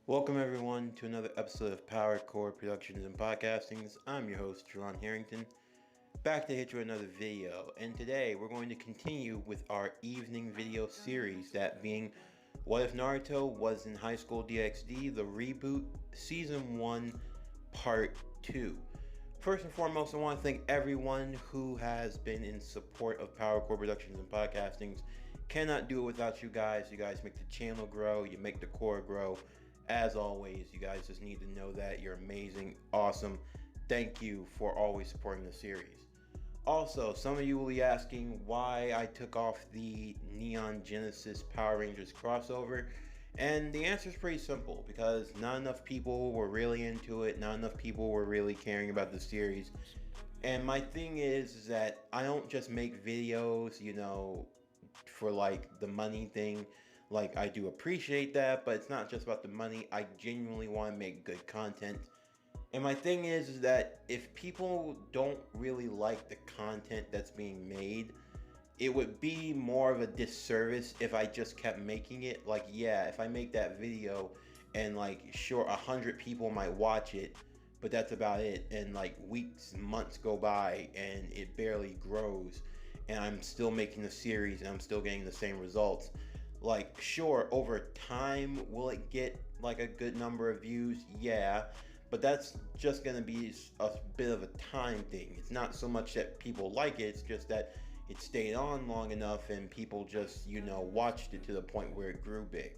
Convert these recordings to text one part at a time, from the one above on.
Welcome everyone to another episode of Power Core Productions and Podcastings. I'm your host, Jerron Harrington, back to hit you another video. And today we're going to continue with our evening video series, that being What If Naruto Was in High School DxD, the reboot, Season 1, Part 2. First and foremost, I want to thank everyone who has been in support of Power Core Productions and Podcastings. Cannot do it without you guys. You guys make the channel grow, you make the core grow. As always, you guys just need to know that you're amazing, awesome. Thank you for always supporting the series. Also, some of you will be asking why I took off the Neon Genesis Power Rangers crossover. And the answer is pretty simple, because not enough people were really into it, not enough people were really caring about the series. And my thing is that I don't just make videos, for like the money thing. Like, I do appreciate that, but it's not just about the money. I genuinely want to make good content. And my thing is that if people don't really like the content that's being made, it would be more of a disservice if I just kept making it. Like, yeah, if I make that video and like, sure, 100 people might watch it, but that's about it. And like weeks, months go by and it barely grows. And I'm still making the series and I'm still getting the same results. Like, sure, over time, will it get like a good number of views? Yeah, but that's just gonna be a bit of a time thing. It's not so much that people like it, it's just that it stayed on long enough and people just, watched it to the point where it grew big.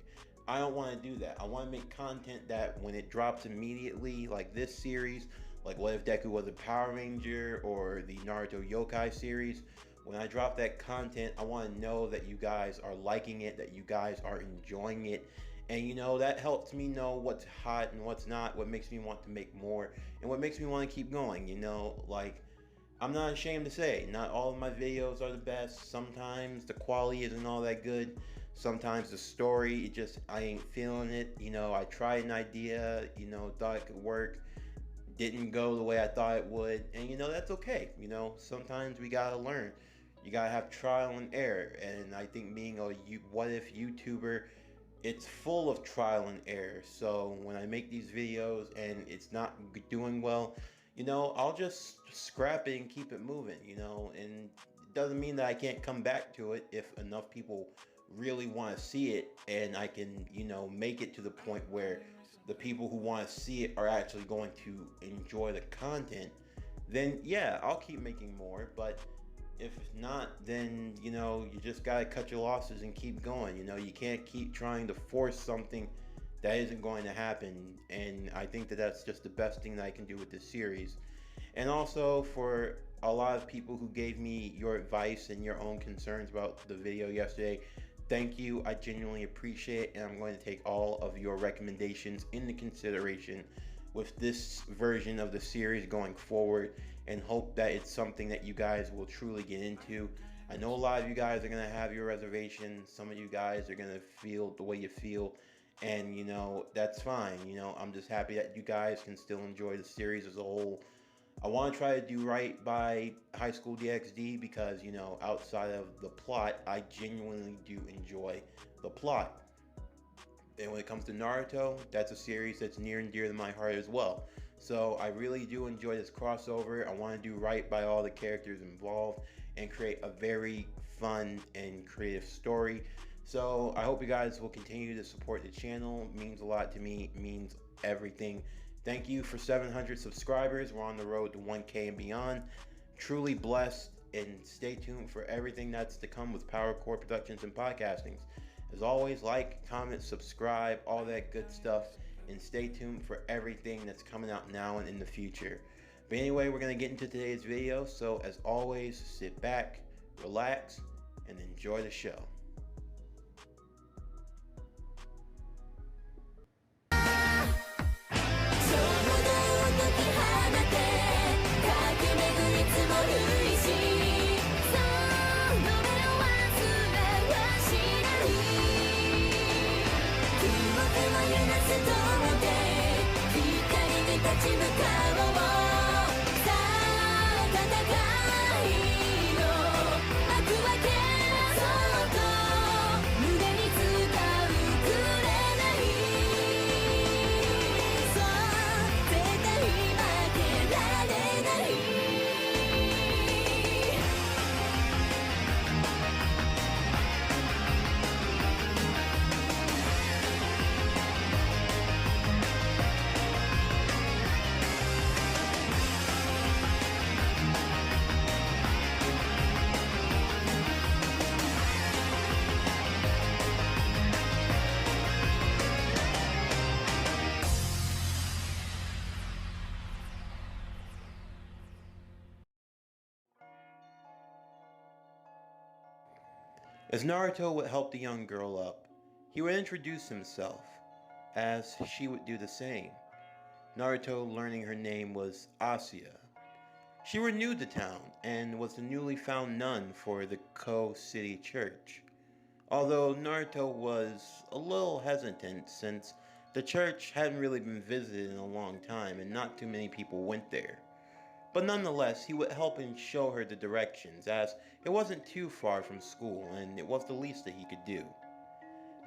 I don't want to do that. I want to make content that when it drops immediately, like this series, like What If Deku Was a Power Ranger, or the Naruto Yokai series, when I drop that content, I want to know that you guys are liking it, that you guys are enjoying it. And that helps me know what's hot and what's not, what makes me want to make more, and what makes me want to keep going. Like, I'm not ashamed to say, not all of my videos are the best. Sometimes the quality isn't all that good. Sometimes the story, I ain't feeling it. I tried an idea, thought it could work. Didn't go the way I thought it would. And that's okay. Sometimes we gotta learn. You gotta have trial and error. And I think being a what if YouTuber, it's full of trial and error. So when I make these videos and it's not doing well, I'll just scrap it and keep it moving, and it doesn't mean that I can't come back to it if enough people really want to see it, and I can, make it to the point where the people who want to see it are actually going to enjoy the content. Then yeah, I'll keep making more. But if not, then you just gotta cut your losses and keep going. You can't keep trying to force something that isn't going to happen. And I think that that's just the best thing that I can do with this series. And also, for a lot of people who gave me your advice and your own concerns about the video yesterday, thank you. I genuinely appreciate it, and I'm going to take all of your recommendations into consideration with this version of the series going forward, and hope that it's something that you guys will truly get into. I know a lot of you guys are going to have your reservations. Some of you guys are going to feel the way you feel, and that's fine. I'm just happy that you guys can still enjoy the series as a whole. I want to try to do right by High School DxD because, outside of the plot, I genuinely do enjoy the plot. And when it comes to Naruto, that's a series that's near and dear to my heart as well. So I really do enjoy this crossover. I want to do right by all the characters involved and create a very fun and creative story. So I hope you guys will continue to support the channel. It means a lot to me. It means everything. Thank you for 700 subscribers. We're on the road to 1K and beyond. Truly blessed, and stay tuned for everything that's to come with Power Core Productions and Podcastings. As always, like, comment, subscribe, all that good stuff, and stay tuned for everything that's coming out now and in the future. But anyway, we're going to get into today's video. So as always, sit back, relax, and enjoy the show. As Naruto would help the young girl up, he would introduce himself, as she would do the same. Naruto learning her name was Asuya. She were new to town and was the newly found nun for the Ko City Church. Although Naruto was a little hesitant since the church hadn't really been visited in a long time and not too many people went there. But nonetheless, he would help and show her the directions, as it wasn't too far from school and it was the least that he could do.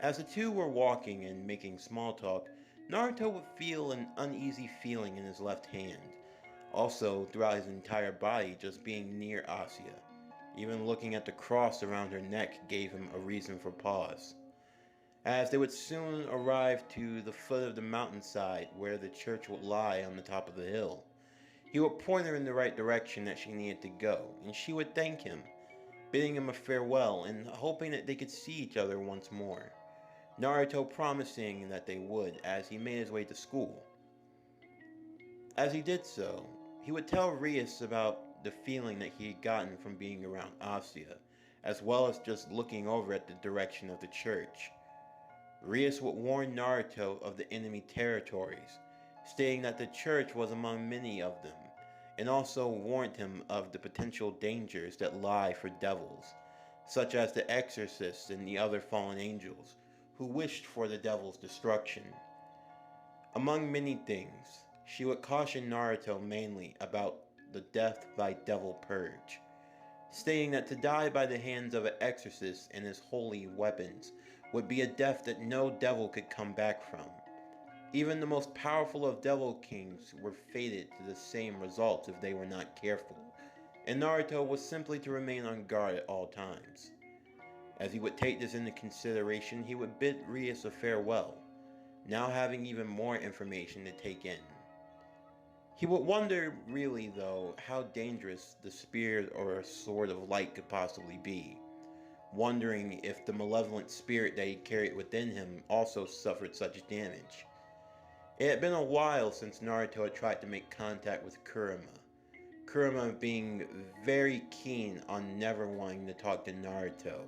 As the two were walking and making small talk, Naruto would feel an uneasy feeling in his left hand, also throughout his entire body just being near Asuya. Even looking at the cross around her neck gave him a reason for pause. As they would soon arrive to the foot of the mountainside where the church would lie on the top of the hill, he would point her in the right direction that she needed to go, and she would thank him, bidding him a farewell and hoping that they could see each other once more. Naruto promising that they would as he made his way to school. As he did so, he would tell Rias about the feeling that he had gotten from being around Asuya, as well as just looking over at the direction of the church. Rias would warn Naruto of the enemy territories, stating that the church was among many of them, and also warned him of the potential dangers that lie for devils, such as the exorcists and the other fallen angels, who wished for the devil's destruction. Among many things, she would caution Naruto mainly about the death by devil purge, stating that to die by the hands of an exorcist and his holy weapons would be a death that no devil could come back from. Even the most powerful of devil kings were fated to the same results if they were not careful, and Naruto was simply to remain on guard at all times. As he would take this into consideration, he would bid Rias a farewell, now having even more information to take in. He would wonder, really though, how dangerous the spirit or sword of light could possibly be, wondering if the malevolent spirit that he carried within him also suffered such damage. It had been a while since Naruto had tried to make contact with Kurama being very keen on never wanting to talk to Naruto,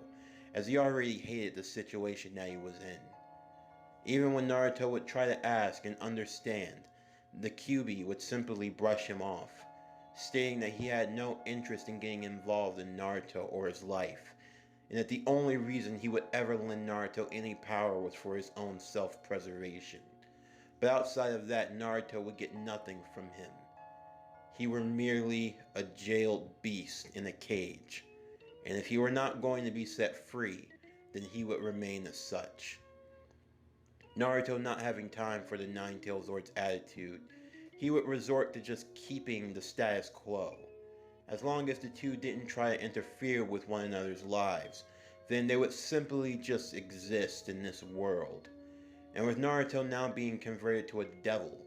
as he already hated the situation that he was in. Even when Naruto would try to ask and understand, the Kyuubi would simply brush him off, stating that he had no interest in getting involved in Naruto or his life, and that the only reason he would ever lend Naruto any power was for his own self-preservation. But outside of that, Naruto would get nothing from him. He were merely a jailed beast in a cage, and if he were not going to be set free, then he would remain as such. Naruto not having time for the Nine-Tailed Lord's attitude, he would resort to just keeping the status quo. As long as the two didn't try to interfere with one another's lives, then they would simply just exist in this world. And with Naruto now being converted to a devil,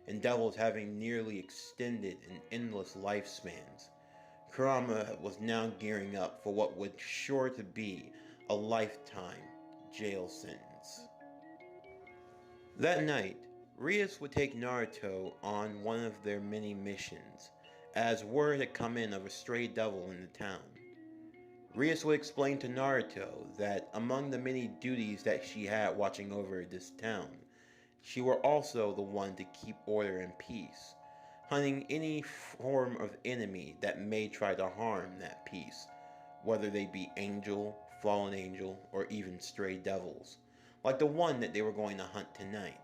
and devils having nearly extended and endless lifespans, Kurama was now gearing up for what would sure to be a lifetime jail sentence. That night, Rias would take Naruto on one of their many missions, as word had come in of a stray devil in the town. Rias would explain to Naruto that among the many duties that she had watching over this town, she were also the one to keep order and peace, hunting any form of enemy that may try to harm that peace, whether they be angel, fallen angel, or even stray devils, like the one that they were going to hunt tonight.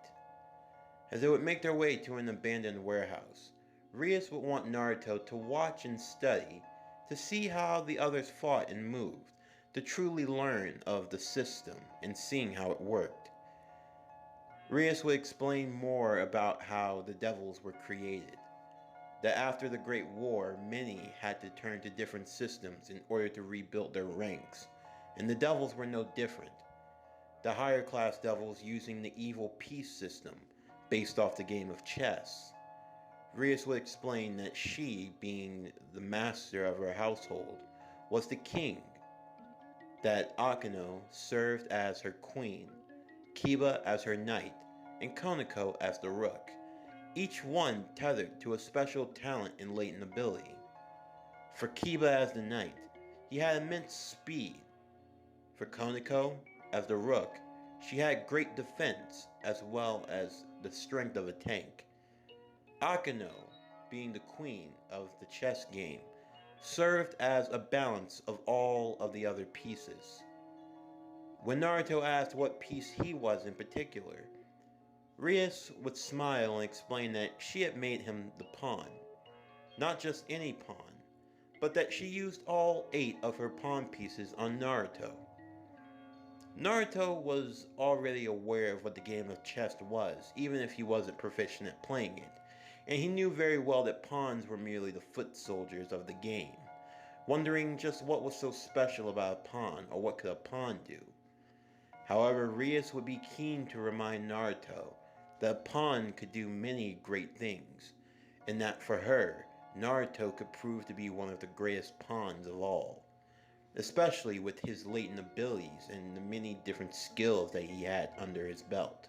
As they would make their way to an abandoned warehouse, Rias would want Naruto to watch and study to see how the others fought and moved, to truly learn of the system and seeing how it worked. Rias would explain more about how the devils were created, that after the Great War, many had to turn to different systems in order to rebuild their ranks, and the devils were no different. The higher class devils using the evil peace system based off the game of chess. Rias would explain that she, being the master of her household, was the king, that Akeno served as her queen, Kiba as her knight, and Konako as the rook, each one tethered to a special talent and latent ability. For Kiba as the knight, he had immense speed. For Koniko, as the rook, she had great defense as well as the strength of a tank. Akeno, being the queen of the chess game, served as a balance of all of the other pieces. When Naruto asked what piece he was in particular, Rias would smile and explain that she had made him the pawn. Not just any pawn, but that she used all 8 of her pawn pieces on Naruto. Naruto was already aware of what the game of chess was, even if he wasn't proficient at playing it, and he knew very well that pawns were merely the foot soldiers of the game, wondering just what was so special about a pawn, or what could a pawn do. However, Rias would be keen to remind Naruto that a pawn could do many great things, and that for her, Naruto could prove to be one of the greatest pawns of all, especially with his latent abilities and the many different skills that he had under his belt.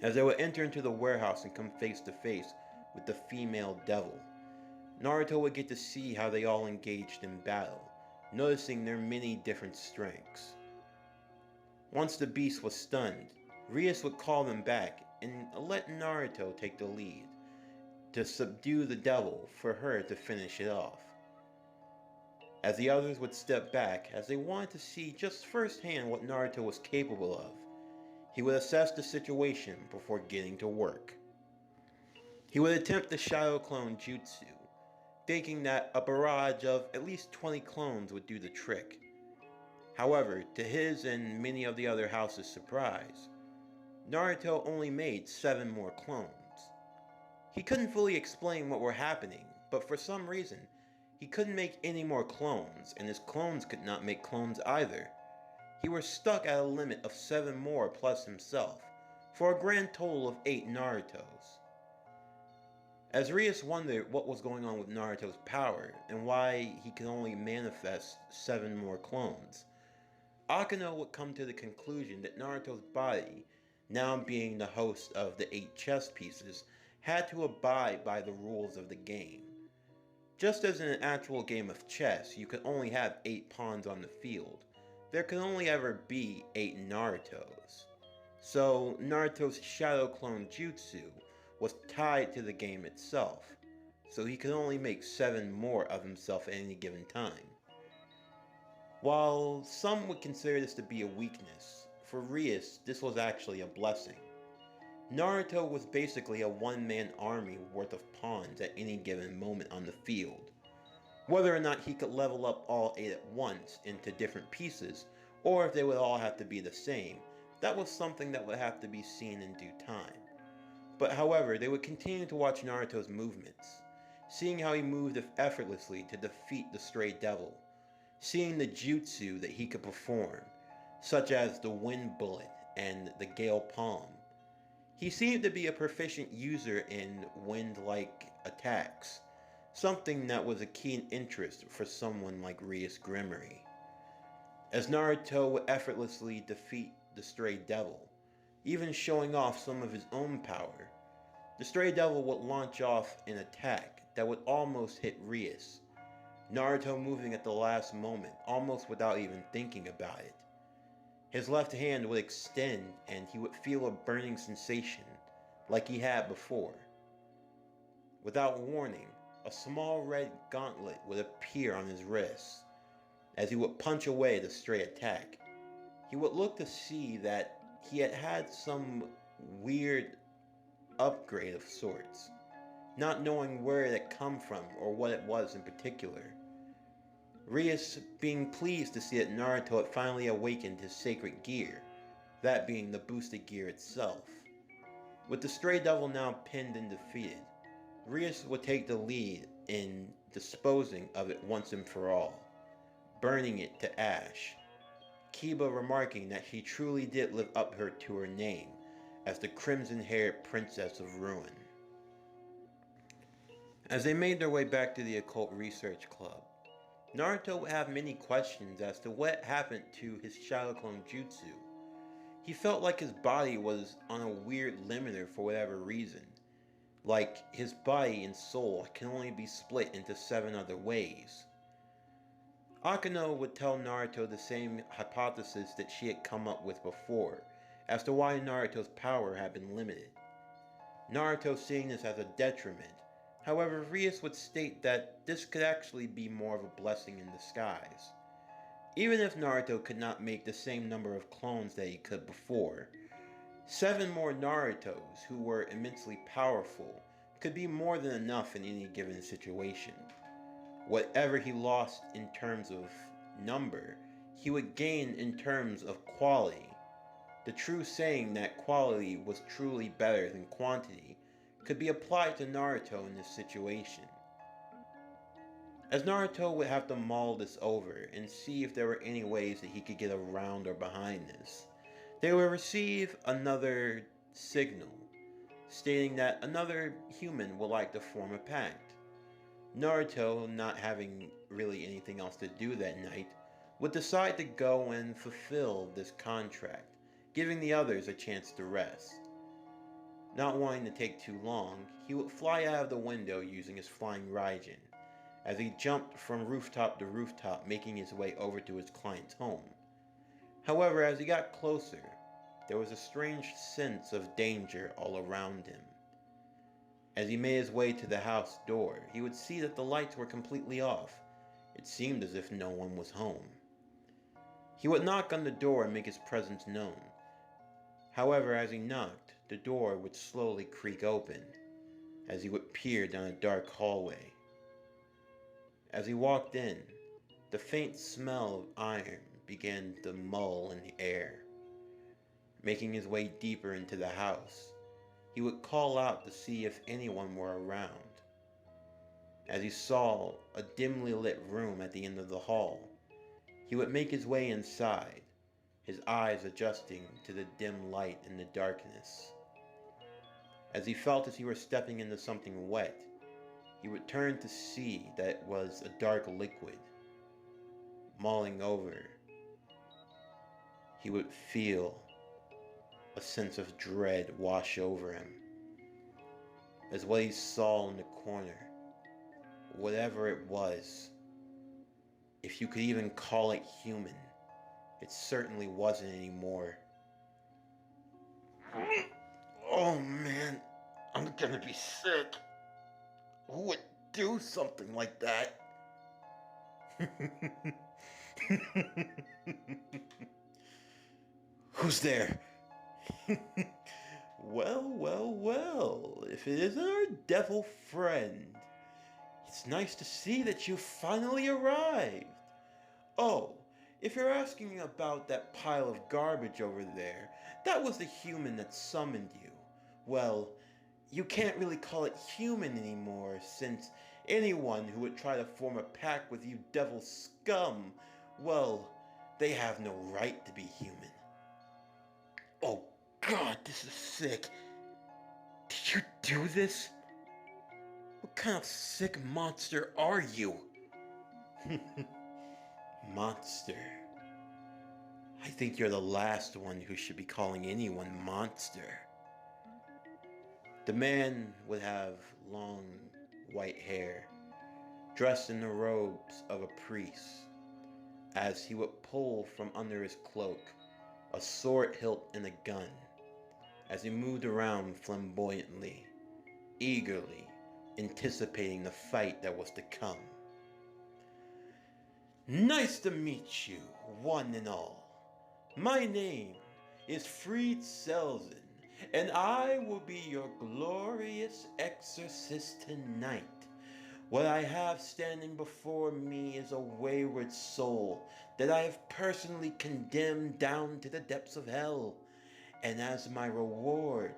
As they would enter into the warehouse and come face to face with the female devil, Naruto would get to see how they all engaged in battle, noticing their many different strengths. Once the beast was stunned, Rias would call them back and let Naruto take the lead, to subdue the devil for her to finish it off. As the others would step back as they wanted to see just firsthand what Naruto was capable of, he would assess the situation before getting to work. He would attempt the Shadow Clone Jutsu, thinking that a barrage of at least 20 clones would do the trick. However, to his and many of the other houses' surprise, Naruto only made 7 more clones. He couldn't fully explain what were happening, but for some reason, he couldn't make any more clones, and his clones could not make clones either. He was stuck at a limit of 7 more plus himself, for a grand total of 8 Narutos. As Rias wondered what was going on with Naruto's power, and why he could only manifest 7 more clones, Akeno would come to the conclusion that Naruto's body, now being the host of the 8 chess pieces, had to abide by the rules of the game. Just as in an actual game of chess, you could only have 8 pawns on the field, there could only ever be 8 Narutos. So Naruto's Shadow Clone Jutsu was tied to the game itself, so he could only make 7 more of himself at any given time. While some would consider this to be a weakness, for Rias this was actually a blessing. Naruto was basically a one-man army worth of pawns at any given moment on the field. Whether or not he could level up all 8 at once into different pieces, or if they would all have to be the same, that was something that would have to be seen in due time. But however, they would continue to watch Naruto's movements, seeing how he moved effortlessly to defeat the stray devil, seeing the jutsu that he could perform, such as the wind bullet and the gale palm. He seemed to be a proficient user in wind-like attacks, something that was a keen interest for someone like Rias Gremory. As Naruto would effortlessly defeat the stray devil, even showing off some of his own power, the stray devil would launch off an attack that would almost hit Rias, Naruto moving at the last moment, almost without even thinking about it. His left hand would extend and he would feel a burning sensation, like he had before. Without warning, a small red gauntlet would appear on his wrist. As he would punch away the stray attack, he would look to see that he had had some weird upgrade of sorts, not knowing where it had come from or what it was in particular. Rias being pleased to see that Naruto had finally awakened his sacred gear, that being the boosted gear itself. With the stray devil now pinned and defeated, Rias would take the lead in disposing of it once and for all, burning it to ash, Kiba remarking that she truly did live up to her name as the crimson-haired Princess of Ruin. As they made their way back to the Occult Research Club, Naruto would have many questions as to what happened to his Shadow Clone Jutsu. He felt like his body was on a weird limiter for whatever reason, like his body and soul can only be split into 7 other ways. Akano would tell Naruto the same hypothesis that she had come up with before, as to why Naruto's power had been limited. Naruto seeing this as a detriment. However, Rias would state that this could actually be more of a blessing in disguise. Even if Naruto could not make the same number of clones that he could before, 7 more Narutos who were immensely powerful could be more than enough in any given situation. Whatever he lost in terms of number, he would gain in terms of quality. The true saying that quality was truly better than quantity could be applied to Naruto in this situation. As Naruto would have to mull this over and see if there were any ways that he could get around or behind this, they would receive another signal, stating that another human would like to form a pact. Naruto, not having really anything else to do that night, would decide to go and fulfill this contract, giving the others a chance to rest. Not wanting to take too long, he would fly out of the window using his flying Raijin, as he jumped from rooftop to rooftop, making his way over to his client's home. However, as he got closer, there was a strange sense of danger all around him. As he made his way to the house door, he would see that the lights were completely off. It seemed as if no one was home. He would knock on the door and make his presence known. However, as he knocked, the door would slowly creak open, as he would peer down a dark hallway. As he walked in, the faint smell of iron began to mull in the air. Making his way deeper into the house, he would call out to see if anyone were around. As he saw a dimly lit room at the end of the hall, he would make his way inside, his eyes adjusting to the dim light in the darkness. As he felt as he were stepping into something wet, he would turn to see that it was a dark liquid. Mulling over, he would feel a sense of dread wash over him, as what he saw in the corner, whatever it was, if you could even call it human, it certainly wasn't anymore. Oh man, I'm gonna be sick. Who would do something like that? Who's there? Well, if it isn't our devil friend. It's nice to see that you finally arrived. Oh, if you're asking about that pile of garbage over there, that was the human that summoned you. Well, you can't really call it human anymore, since anyone who would try to form a pact with you devil scum, well, they have no right to be human. Oh God, this is sick. Did you do this? What kind of sick monster are you? Monster. I think you're the last one who should be calling anyone monster. The man would have long white hair, dressed in the robes of a priest, as he would pull from under his cloak a sword hilt and a gun, as he moved around flamboyantly, eagerly anticipating the fight that was to come. Nice to meet you, one and all. My name is Freed Selzen, and I will be your glorious exorcist tonight. What I have standing before me is a wayward soul that I have personally condemned down to the depths of hell. And as my reward,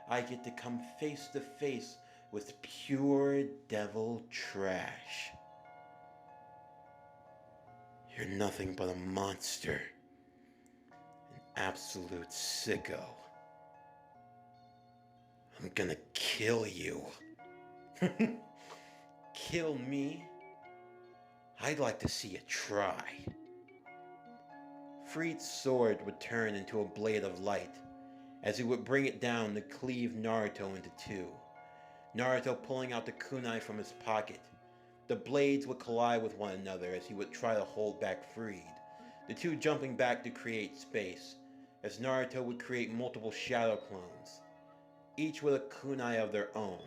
I get to come face to face with pure devil trash. You're nothing but a monster. An absolute sicko. I'm gonna kill you. Kill me? I'd like to see you try. Freed's sword would turn into a blade of light, as he would bring it down to cleave Naruto into two. Naruto pulling out the kunai from his pocket, The blades would collide with one another as he would try to hold back Freed, the two jumping back to create space, as Naruto would create multiple shadow clones, each with a kunai of their own.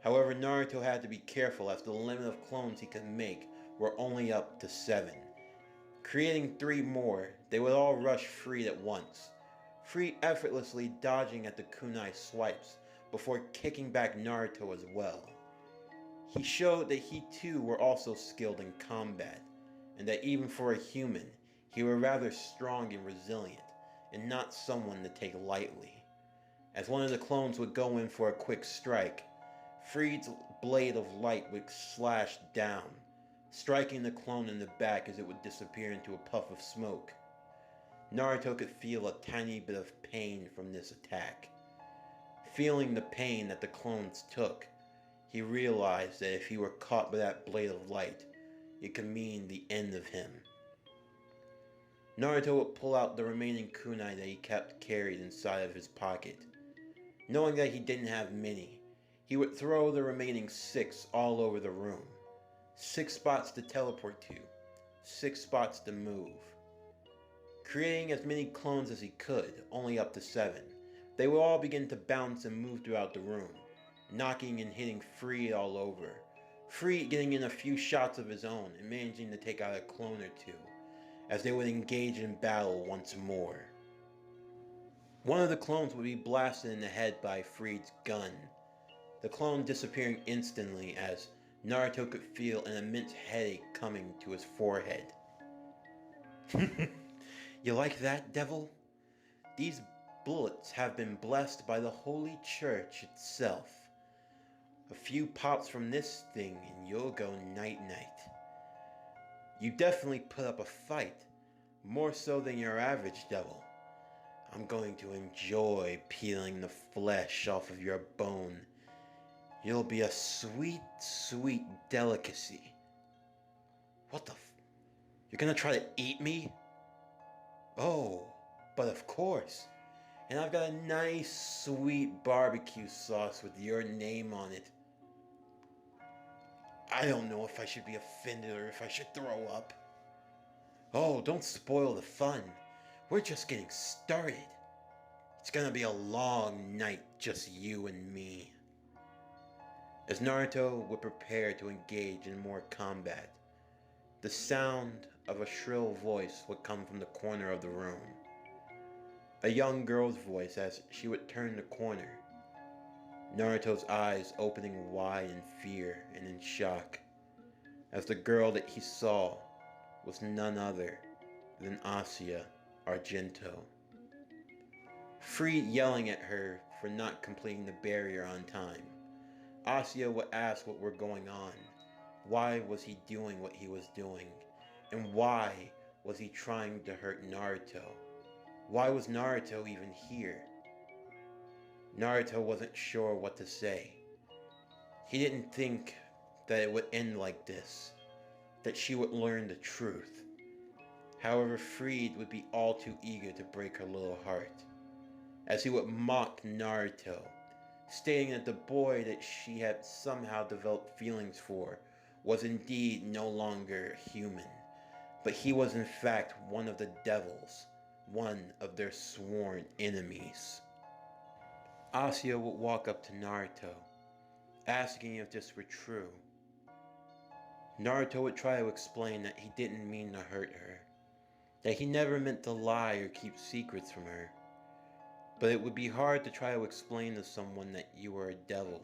However, Naruto had to be careful as the limit of clones he could make were only up to 7. Creating 3 more, they would all rush Freed at once, Freed effortlessly dodging at the kunai swipes before kicking back Naruto as well. He showed that he too were also skilled in combat, and that even for a human, he were rather strong and resilient, and not someone to take lightly. As one of the clones would go in for a quick strike, Freed's blade of light would slash down, striking the clone in the back as it would disappear into a puff of smoke. Naruto could feel a tiny bit of pain from this attack. Feeling the pain that the clones took, he realized that if he were caught by that blade of light, it could mean the end of him. Naruto would pull out the remaining kunai that he kept carried inside of his pocket. Knowing that he didn't have many, he would throw the remaining 6 all over the room. 6 spots to teleport to, 6 spots to move. Creating as many clones as he could, only up to 7, they would all begin to bounce and move throughout the room, knocking and hitting Freed all over. Freed getting in a few shots of his own and managing to take out a clone or 2, as they would engage in battle once more. One of the clones would be blasted in the head by Freed's gun, the clone disappearing instantly as Naruto could feel an immense headache coming to his forehead. You like that, devil? These bullets have been blessed by the Holy Church itself. A few pops from this thing and you'll go night-night. You definitely put up a fight, more so than your average devil. I'm going to enjoy peeling the flesh off of your bone. You'll be a sweet, sweet delicacy. What the You're gonna try to eat me? Oh, but of course. And I've got a nice, sweet barbecue sauce with your name on it. I don't know if I should be offended or if I should throw up. Oh, don't spoil the fun. We're just getting started. It's gonna be a long night, just you and me. As Naruto would prepare to engage in more combat, the sound of a shrill voice would come from the corner of the room. A young girl's voice as she would turn the corner, Naruto's eyes opening wide in fear and in shock, as the girl that he saw was none other than Asuya Argento. Freed yelling at her for not completing the barrier on time, Asuya would ask what were going on. Why was he doing what he was doing? And why was he trying to hurt Naruto? Why was Naruto even here? Naruto wasn't sure what to say. He didn't think that it would end like this, that she would learn the truth. However, Freed would be all too eager to break her little heart, as he would mock Naruto, stating that the boy that she had somehow developed feelings for was indeed no longer human, but he was in fact one of the devils, one of their sworn enemies. Asuya would walk up to Naruto, asking if this were true. Naruto would try to explain that he didn't mean to hurt her, that he never meant to lie or keep secrets from her. But it would be hard to try to explain to someone that you were a devil,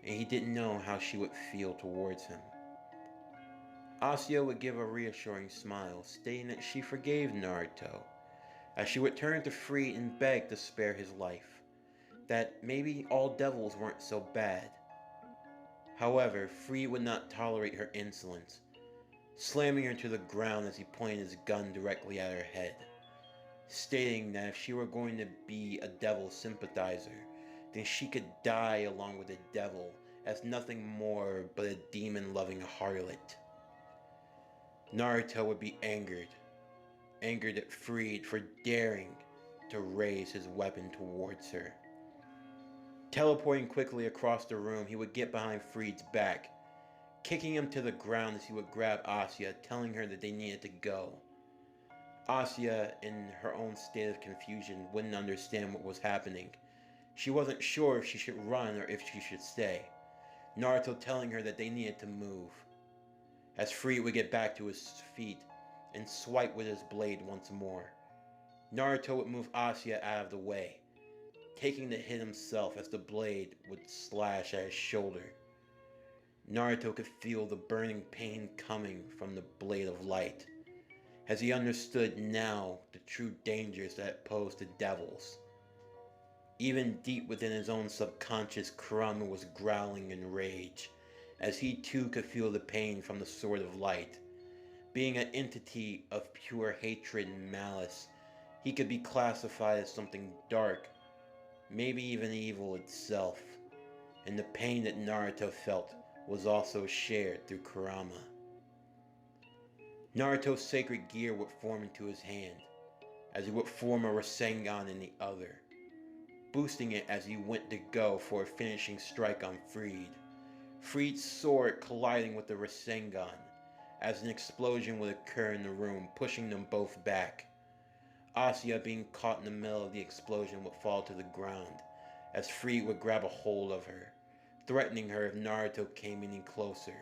and he didn't know how she would feel towards him. Asuya would give a reassuring smile, stating that she forgave Naruto, as she would turn to Freed and beg to spare his life, that maybe all devils weren't so bad. However, Freed would not tolerate her insolence, slamming her to the ground as he pointed his gun directly at her head, stating that if she were going to be a devil sympathizer, then she could die along with the devil as nothing more but a demon-loving harlot. Naruto would be angered at Freed for daring to raise his weapon towards her. Teleporting quickly across the room, he would get behind Freed's back, kicking him to the ground as he would grab Asuya, telling her that they needed to go. Asuya, in her own state of confusion, wouldn't understand what was happening. She wasn't sure if she should run or if she should stay. Naruto telling her that they needed to move. As Freed would get back to his feet and swipe with his blade once more. Naruto would move Asuya out of the way, taking the hit himself as the blade would slash at his shoulder. Naruto could feel the burning pain coming from the blade of light, as he understood now the true dangers that it posed to devils. Even deep within his own subconscious, Kurama was growling in rage, as he too could feel the pain from the Sword of Light. Being an entity of pure hatred and malice, he could be classified as something dark, maybe even evil itself, and the pain that Naruto felt was also shared through Kurama. Naruto's sacred gear would form into his hand, as he would form a Rasengan in the other, boosting it as he went to go for a finishing strike on Freed. Freed's sword colliding with the Rasengan, as an explosion would occur in the room, pushing them both back. Asuya, being caught in the middle of the explosion, would fall to the ground, as Freed would grab a hold of her, threatening her if Naruto came any closer.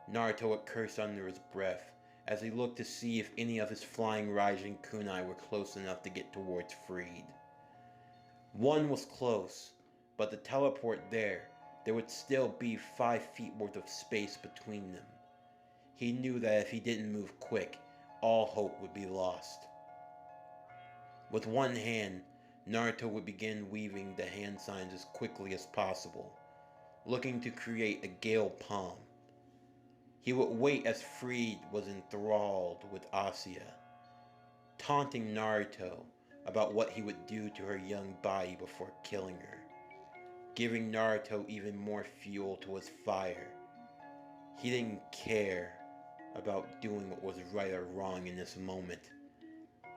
Naruto would curse under his breath, as he looked to see if any of his flying Raijin kunai were close enough to get towards Freed. One was close, but to teleport there would still be 5 feet worth of space between them. He knew that if he didn't move quick, all hope would be lost. With one hand, Naruto would begin weaving the hand signs as quickly as possible, looking to create a gale palm. He would wait as Freed was enthralled with Asuya, taunting Naruto about what he would do to her young body before killing her, giving Naruto even more fuel to his fire. He didn't care about doing what was right or wrong in this moment.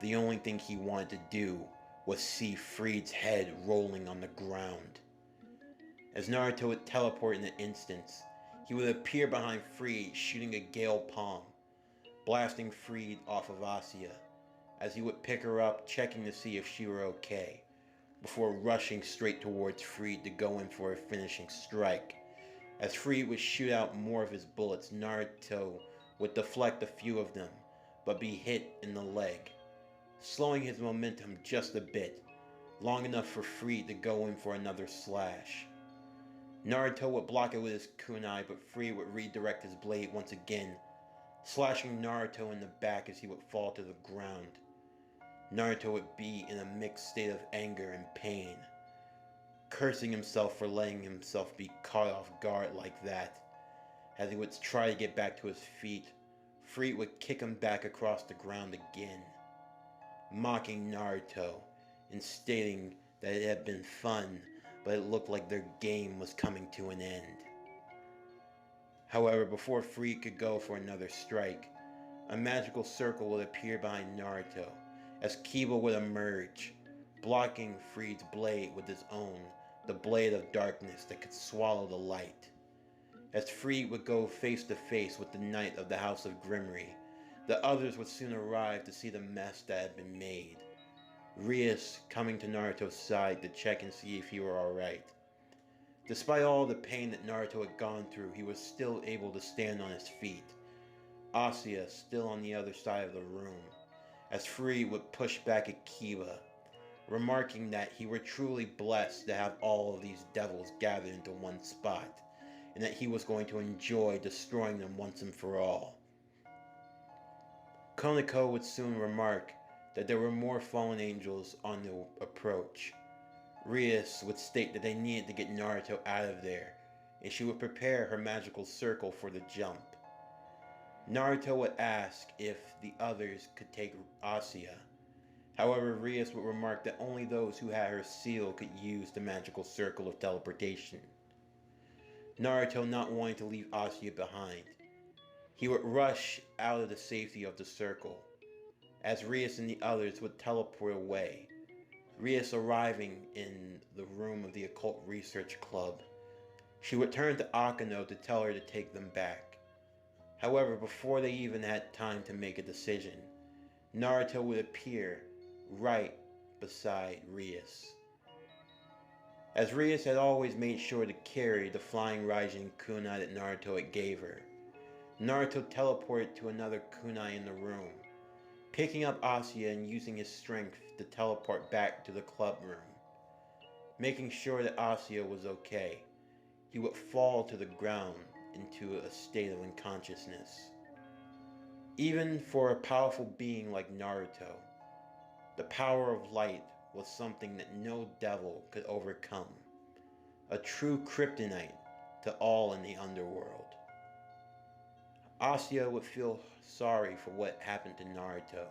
The only thing he wanted to do was see Freed's head rolling on the ground. As Naruto would teleport in an instant, he would appear behind Freed, shooting a gale palm, blasting Freed off of Asuya, as he would pick her up, checking to see if she were okay, before rushing straight towards Freed to go in for a finishing strike. As Freed would shoot out more of his bullets, Naruto would deflect a few of them, but be hit in the leg, slowing his momentum just a bit, long enough for Freed to go in for another slash. Naruto would block it with his kunai, but Freed would redirect his blade once again, slashing Naruto in the back as he would fall to the ground. Naruto would be in a mixed state of anger and pain, cursing himself for letting himself be caught off guard like that. As he would try to get back to his feet, Freed would kick him back across the ground again, mocking Naruto and stating that it had been fun, but it looked like their game was coming to an end. However, before Freed could go for another strike, a magical circle would appear behind Naruto, as Kiba would emerge, blocking Freed's blade with his own, the blade of darkness that could swallow the light. As Freed would go face to face with the Knight of the House of Grimmery, the others would soon arrive to see the mess that had been made. Rias coming to Naruto's side to check and see if he were alright. Despite all the pain that Naruto had gone through, he was still able to stand on his feet. Asuya still on the other side of the room, as Freed would push back at Kiba, remarking that he were truly blessed to have all of these devils gathered into one spot, and that he was going to enjoy destroying them once and for all. Koneko would soon remark that there were more fallen angels on the approach. Rias would state that they needed to get Naruto out of there, and she would prepare her magical circle for the jump. Naruto would ask if the others could take Asuya. However, Rias would remark that only those who had her seal could use the magical circle of teleportation. Naruto not wanting to leave Asuya behind, he would rush out of the safety of the circle, as Rias and the others would teleport away, Rias arriving in the room of the Occult Research Club, She would turn to Akano to tell her to take them back. However, before they even had time to make a decision, Naruto would appear right beside Rias. As Rias had always made sure to carry the flying Raijin kunai that Naruto had gave her, Naruto teleported to another kunai in the room, picking up Asuya and using his strength to teleport back to the club room. Making sure that Asuya was okay, he would fall to the ground into a state of unconsciousness. Even for a powerful being like Naruto, the power of light was something that no devil could overcome, a true kryptonite to all in the underworld. Asuya would feel sorry for what happened to Naruto,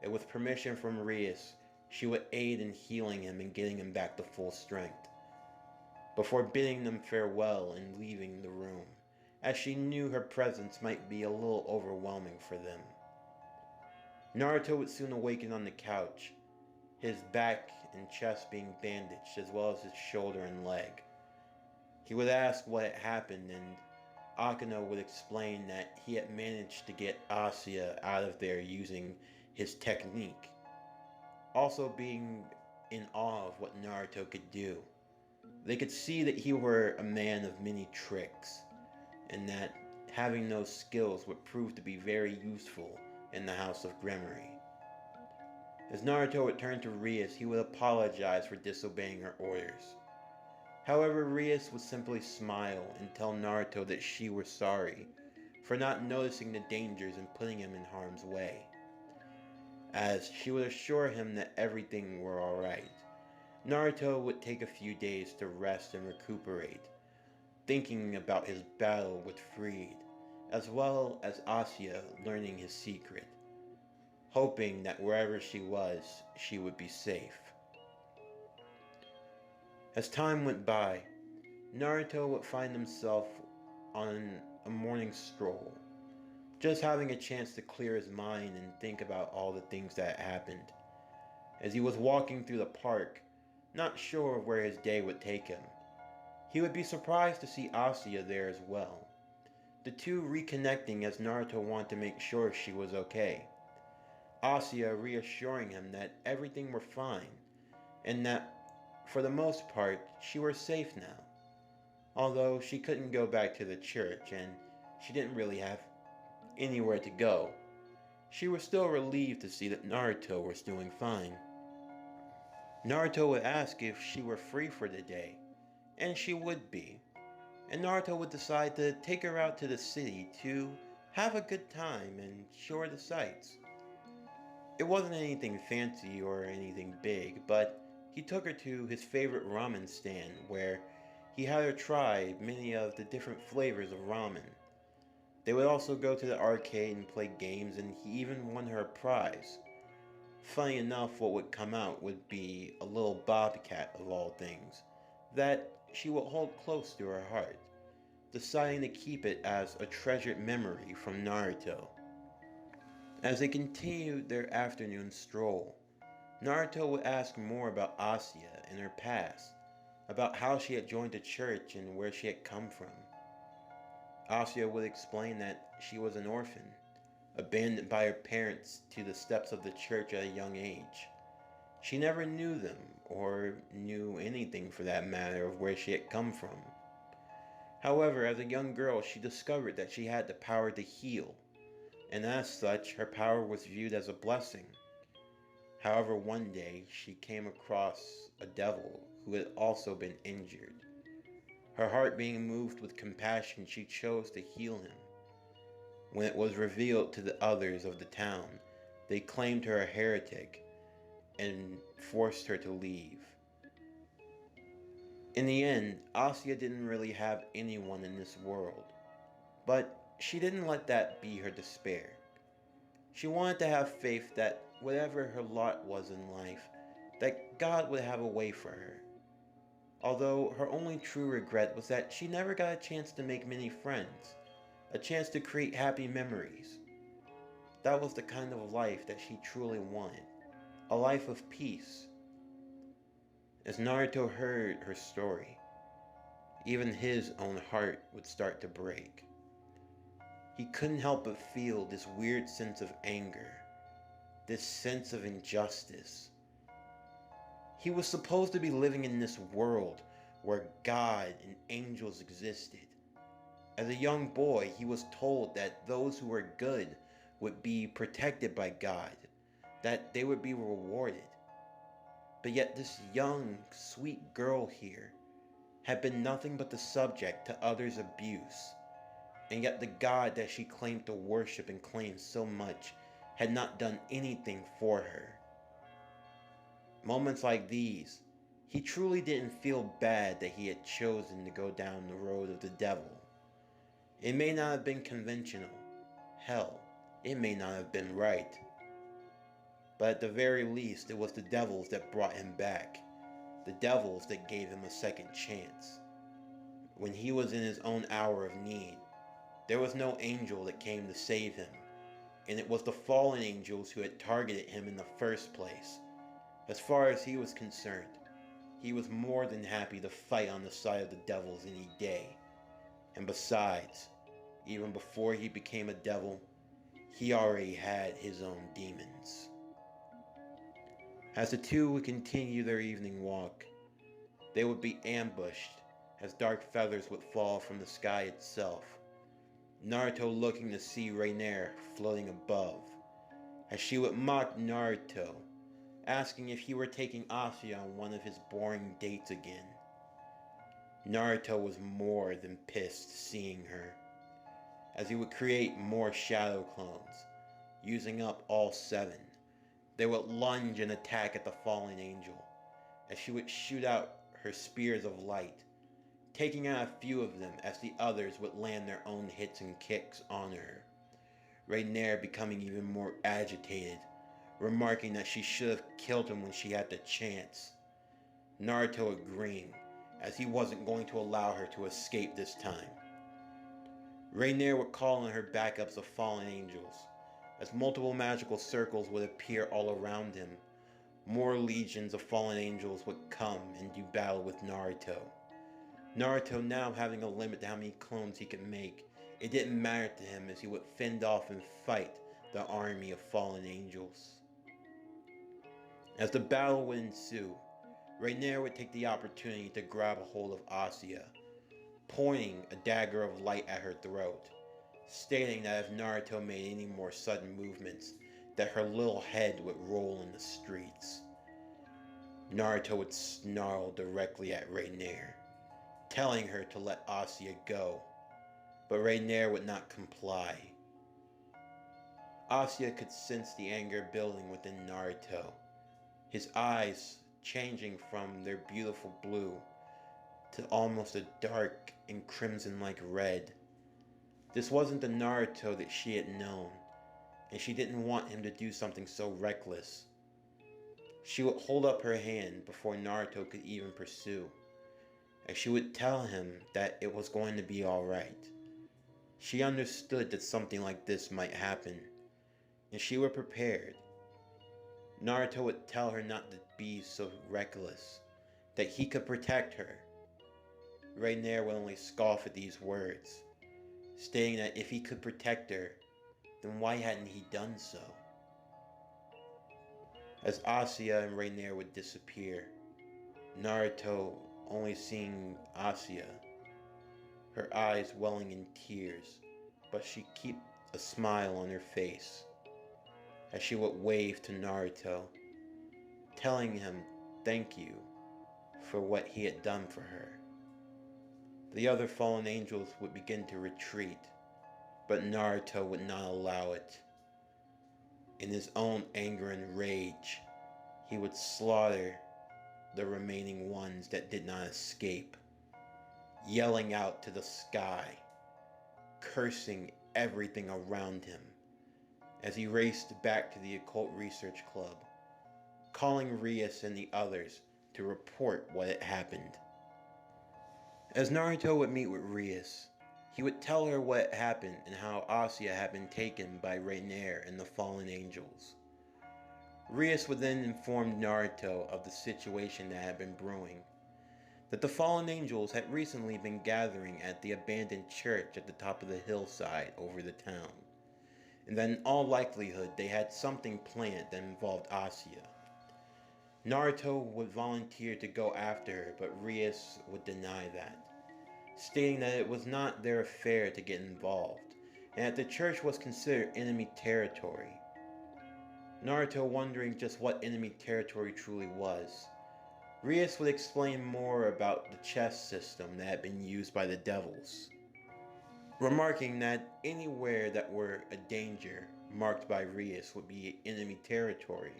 and with permission from Rias, she would aid in healing him and getting him back to full strength, before bidding them farewell and leaving the room, as she knew her presence might be a little overwhelming for them. Naruto would soon awaken on the couch, his back and chest being bandaged, as well as his shoulder and leg. He would ask what had happened, and Akano would explain that he had managed to get Asuya out of there using his technique, also being in awe of what Naruto could do. They could see that he were a man of many tricks, and that having those skills would prove to be very useful in the House of Gremory. As Naruto would turn to Rias, he would apologize for disobeying her orders. However, Rias would simply smile and tell Naruto that she was sorry for not noticing the dangers and putting him in harm's way, as she would assure him that everything were alright. Naruto would take a few days to rest and recuperate, thinking about his battle with Freed, as well as Asuya learning his secret, hoping that wherever she was, she would be safe. As time went by, Naruto would find himself on a morning stroll, just having a chance to clear his mind and think about all the things that happened. As he was walking through the park, not sure of where his day would take him, he would be surprised to see Asuya there as well, the two reconnecting as Naruto wanted to make sure she was okay. Asuya reassuring him that everything were fine, and that for the most part she were safe now. Although she couldn't go back to the church and she didn't really have anywhere to go, she was still relieved to see that Naruto was doing fine. Naruto would ask if she were free for the day, and she would be, and Naruto would decide to take her out to the city to have a good time and show her the sights. It wasn't anything fancy or anything big, but he took her to his favorite ramen stand where he had her try many of the different flavors of ramen. They would also go to the arcade and play games, and he even won her a prize. Funny enough, what would come out would be a little bobcat of all things, that she would hold close to her heart, deciding to keep it as a treasured memory from Naruto. As they continued their afternoon stroll, Naruto would ask more about Asuya and her past, about how she had joined the church and where she had come from. Asuya would explain that she was an orphan, abandoned by her parents to the steps of the church at a young age. She never knew them, or knew anything for that matter of where she had come from. However, as a young girl, she discovered that she had the power to heal, and as such, her power was viewed as a blessing. However, one day, she came across a devil who had also been injured. Her heart being moved with compassion, she chose to heal him. When it was revealed to the others of the town, they claimed her a heretic and forced her to leave. In the end, Asuya didn't really have anyone in this world, but she didn't let that be her despair. She wanted to have faith that whatever her lot was in life, that God would have a way for her. Although her only true regret was that she never got a chance to make many friends, a chance to create happy memories. That was the kind of life that she truly wanted, a life of peace. As Naruto heard her story, even his own heart would start to break. He couldn't help but feel this weird sense of anger, this sense of injustice. He was supposed to be living in this world where God and angels existed. As a young boy, he was told that those who were good would be protected by God, that they would be rewarded. But yet this young, sweet girl here had been nothing but the subject to others' abuse, and yet the God that she claimed to worship and claim so much had not done anything for her. Moments like these, he truly didn't feel bad that he had chosen to go down the road of the devil. It may not have been conventional. Hell, it may not have been right. But at the very least, it was the devils that brought him back. The devils that gave him a second chance. When he was in his own hour of need, there was no angel that came to save him. And it was the fallen angels who had targeted him in the first place. As far as he was concerned, he was more than happy to fight on the side of the devils any day. And besides, even before he became a devil, he already had his own demons. As the two would continue their evening walk, they would be ambushed as dark feathers would fall from the sky itself. Naruto looking to see Rainier floating above, as she would mock Naruto, asking if he were taking Asuya on one of his boring dates again. Naruto was more than pissed seeing her, as he would create more shadow clones, using up all 7. They would lunge and attack at the fallen angel, as she would shoot out her spears of light, taking out a few of them as the others would land their own hits and kicks on her. Rainier becoming even more agitated, remarking that she should have killed him when she had the chance. Naruto agreeing, as he wasn't going to allow her to escape this time. Rainier would call on her backups of fallen angels, as multiple magical circles would appear all around him. More legions of fallen angels would come and do battle with Naruto. Naruto now having a limit to how many clones he could make, it didn't matter to him as he would fend off and fight the army of fallen angels. As the battle would ensue, Rainier would take the opportunity to grab a hold of Asuya, pointing a dagger of light at her throat, stating that if Naruto made any more sudden movements, that her little head would roll in the streets. Naruto would snarl directly at Rainier, telling her to let Asuya go, but Rainier would not comply. Asuya could sense the anger building within Naruto, his eyes changing from their beautiful blue to almost a dark and crimson-like red. This wasn't the Naruto that she had known, and she didn't want him to do something so reckless. She would hold up her hand before Naruto could even pursue, and she would tell him that it was going to be alright. She understood that something like this might happen, and she was prepared. Naruto would tell her not to be so reckless, that he could protect her. Rainier would only scoff at these words, stating that if he could protect her, then why hadn't he done so? As Asuya and Rainier would disappear, Naruto only seeing Asuya, her eyes welling in tears, but she kept a smile on her face, as she would wave to Naruto, telling him thank you for what he had done for her. The other fallen angels would begin to retreat, but Naruto would not allow it. In his own anger and rage, he would slaughter the remaining ones that did not escape, yelling out to the sky, cursing everything around him, as he raced back to the Occult Research Club, calling Rias and the others to report what had happened. As Naruto would meet with Rias, he would tell her what happened and how Asuya had been taken by Rainier and the fallen angels. Rias would then inform Naruto of the situation that had been brewing, that the fallen angels had recently been gathering at the abandoned church at the top of the hillside over the town, and that in all likelihood they had something planned that involved Asya. Naruto would volunteer to go after her, but Rias would deny that, stating that it was not their affair to get involved, and that the church was considered enemy territory. Naruto wondering just what enemy territory truly was, Rias would explain more about the chess system that had been used by the devils, remarking that anywhere that were a danger marked by Rias would be enemy territory,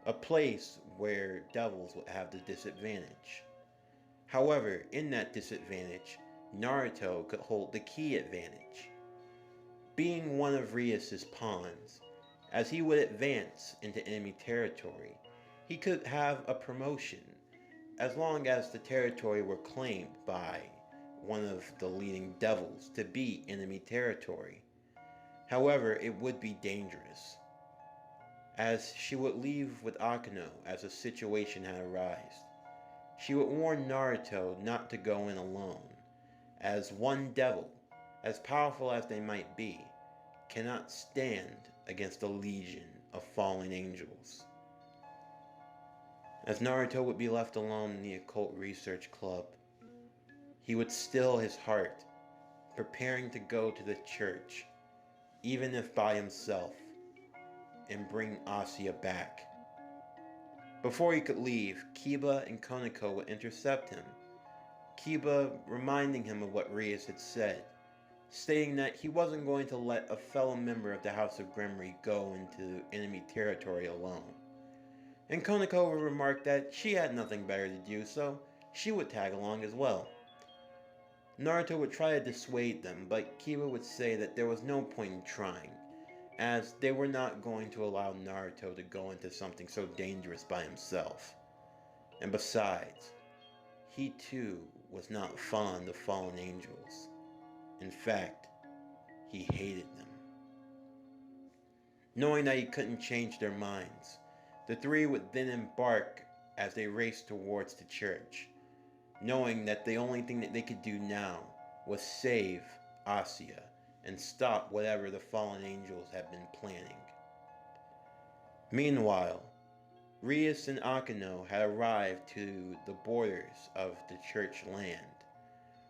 a place where devils would have the disadvantage. However, in that disadvantage, Naruto could hold the key advantage, being one of Rias's pawns. As he would advance into enemy territory, he could have a promotion, as long as the territory were claimed by one of the leading devils to be enemy territory. However, it would be dangerous, as she would leave with Akano as a situation had arisen. She would warn Naruto not to go in alone, as one devil, as powerful as they might be, cannot stand against a legion of fallen angels. As Naruto would be left alone in the occult research club, he would still his heart, preparing to go to the church, even if by himself, and bring Asya back. Before he could leave, Kiba and Koneko would intercept him, Kiba reminding him of what Rias had said, stating that he wasn't going to let a fellow member of the House of Gremory go into enemy territory alone. And Koneko would remark that she had nothing better to do, so she would tag along as well. Naruto would try to dissuade them, but Kiba would say that there was no point in trying, as they were not going to allow Naruto to go into something so dangerous by himself. And besides, he too was not fond of fallen angels. In fact, he hated them. Knowing that he couldn't change their minds, the three would then embark as they raced towards the church, knowing that the only thing that they could do now was save Asya and stop whatever the fallen angels had been planning. Meanwhile, Rias and Akano had arrived to the borders of the church land,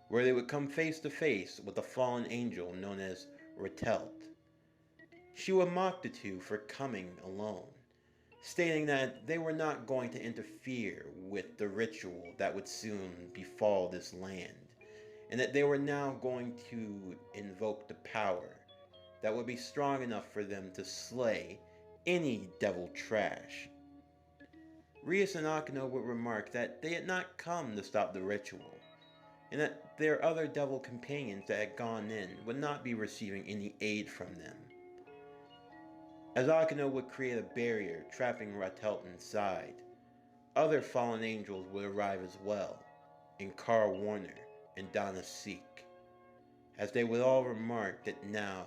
where they would come face to face with a fallen angel known as Retelt. She would mock the two for coming alone, stating that they were not going to interfere with the ritual that would soon befall this land, and that they were now going to invoke the power that would be strong enough for them to slay any devil trash. Rias and Akano would remark that they had not come to stop the ritual, and that their other devil companions that had gone in would not be receiving any aid from them. As Akano would create a barrier trapping Retelt inside, other fallen angels would arrive as well, in Carl Warner and Donna Seek, as they would all remark that now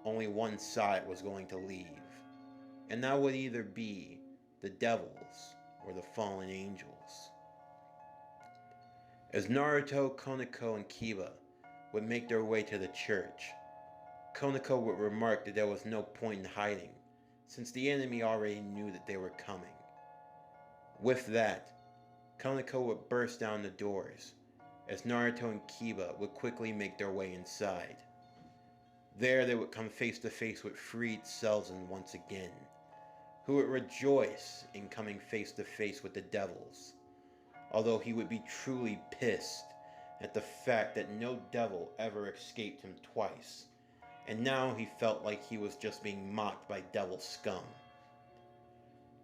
only one side was going to leave, and that would either be the devils or the fallen angels. As Naruto, Koneko, and Kiba would make their way to the church, Koneko would remark that there was no point in hiding, since the enemy already knew that they were coming. With that, Koneko would burst down the doors, as Naruto and Kiba would quickly make their way inside. There they would come face to face with Freed Selzen once again, who would rejoice in coming face to face with the devils, although he would be truly pissed at the fact that no devil ever escaped him twice, and now he felt like he was just being mocked by devil scum.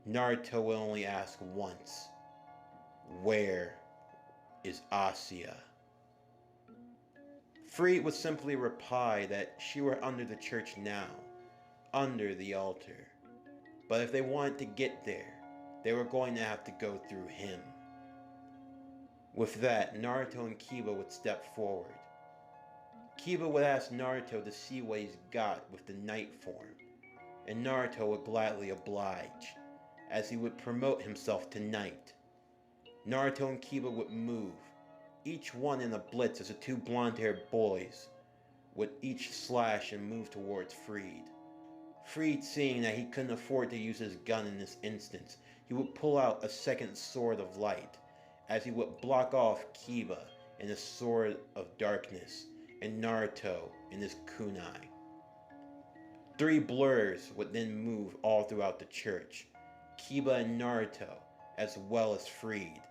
Naruto would only ask once, "Where is Asya?" Freed would simply reply that she were under the church now, under the altar, but if they wanted to get there, they were going to have to go through him. With that, Naruto and Kiba would step forward. Kiba would ask Naruto to see what he's got with the night form, and Naruto would gladly oblige, as he would promote himself to Knight. Naruto and Kiba would move, each one in a blitz as the two blonde-haired boys would each slash and move towards Freed. Freed, seeing that he couldn't afford to use his gun in this instance, he would pull out a second sword of light, as he would block off Kiba in his sword of darkness and Naruto in his kunai. Three blurs would then move all throughout the church, Kiba and Naruto, as well as Freed,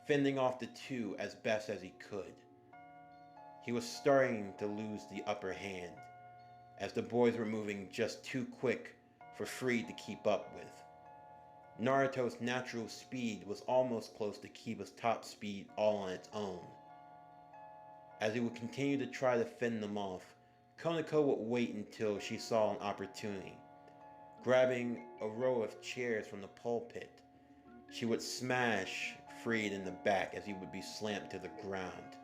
fending off the two as best as he could. He was starting to lose the upper hand, as the boys were moving just too quick for Freed to keep up with. Naruto's natural speed was almost close to Kiba's top speed all on its own. As he would continue to try to fend them off, Konako would wait until she saw an opportunity. Grabbing a row of chairs from the pulpit, she would smash Freed in the back as he would be slammed to the ground.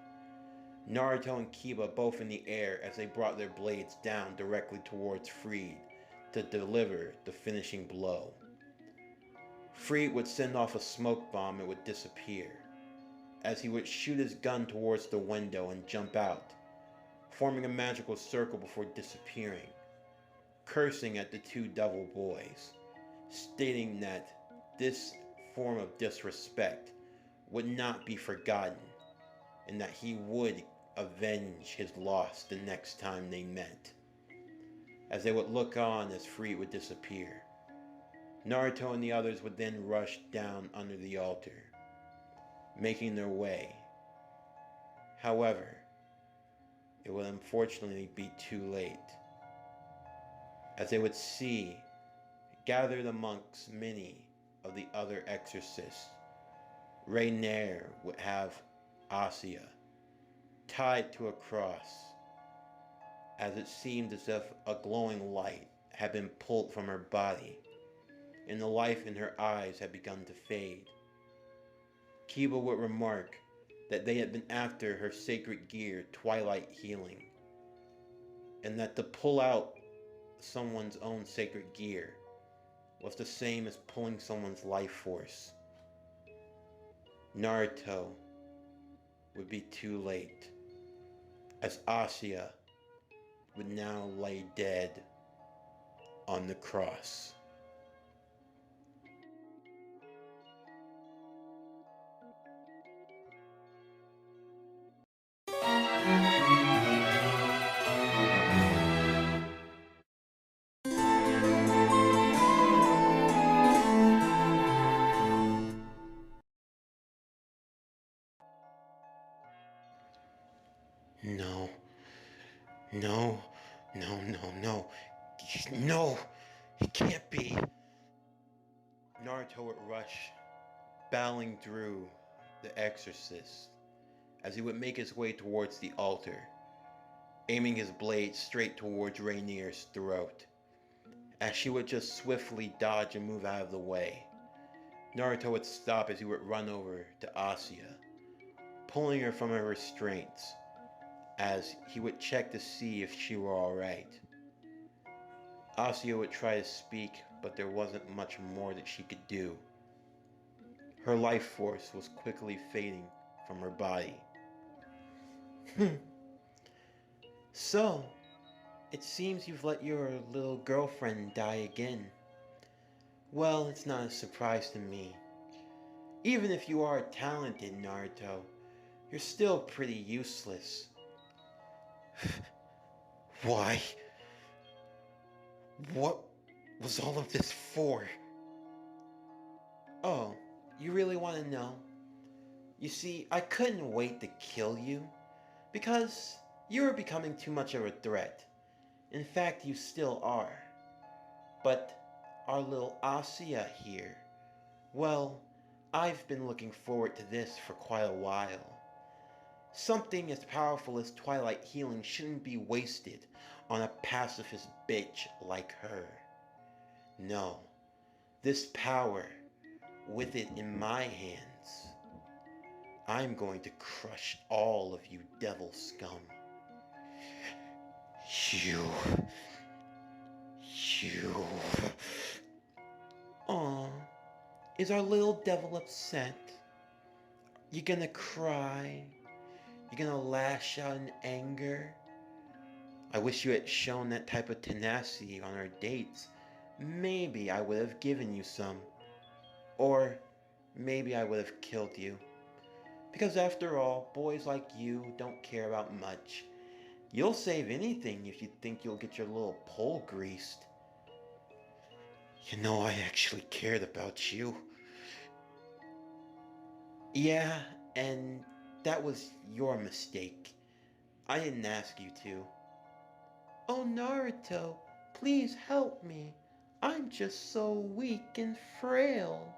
Naruto and Kiba both in the air as they brought their blades down directly towards Freed to deliver the finishing blow. Freed would send off a smoke bomb and would disappear, as he would shoot his gun towards the window and jump out, forming a magical circle before disappearing, cursing at the two devil boys, stating that this form of disrespect would not be forgotten, and that he would avenge his loss the next time they met. As they would look on as Freed would disappear, Naruto and the others would then rush down under the altar, making their way. However, it would unfortunately be too late, as they would see gathered amongst many of the other exorcists. Rainier would have Asuya tied to a cross, as it seemed as if a glowing light had been pulled from her body, and the life in her eyes had begun to fade. Kiba would remark that they had been after her sacred gear, Twilight Healing, and that to pull out someone's own sacred gear was the same as pulling someone's life force. Naruto would be too late, as Asuya would now lay dead on the cross. No, no, no, no, no, no, it can't be. Naruto would rush, battling through the exorcist, as he would make his way towards the altar, aiming his blade straight towards Rainier's throat. As she would just swiftly dodge and move out of the way, Naruto would stop as he would run over to Asuya, pulling her from her restraints, as he would check to see if she were alright. Asuya would try to speak, but there wasn't much more that she could do. Her life force was quickly fading from her body. So, it seems you've let your little girlfriend die again. Well, it's not a surprise to me. Even if you are talented, Naruto, you're still pretty useless. Why? What was all of this for? Oh, you really want to know? You see, I couldn't wait to kill you, because you were becoming too much of a threat. In fact, you still are. But our little Asuya here, well, I've been looking forward to this for quite a while. Something as powerful as Twilight Healing shouldn't be wasted on a pacifist bitch like her. No, this power, with it in my hands, I'm going to crush all of you devil scum. You. Aw, is our little devil upset? You're gonna cry. You're gonna lash out in anger. I wish you had shown that type of tenacity on our dates. Maybe I would have given you some. Or maybe I would have killed you. Because after all, boys like you don't care about much. You'll save anything if you think you'll get your little pole greased. You know, I actually cared about you. Yeah, and that was your mistake. I didn't ask you to. Oh, Naruto, please help me. I'm just so weak and frail.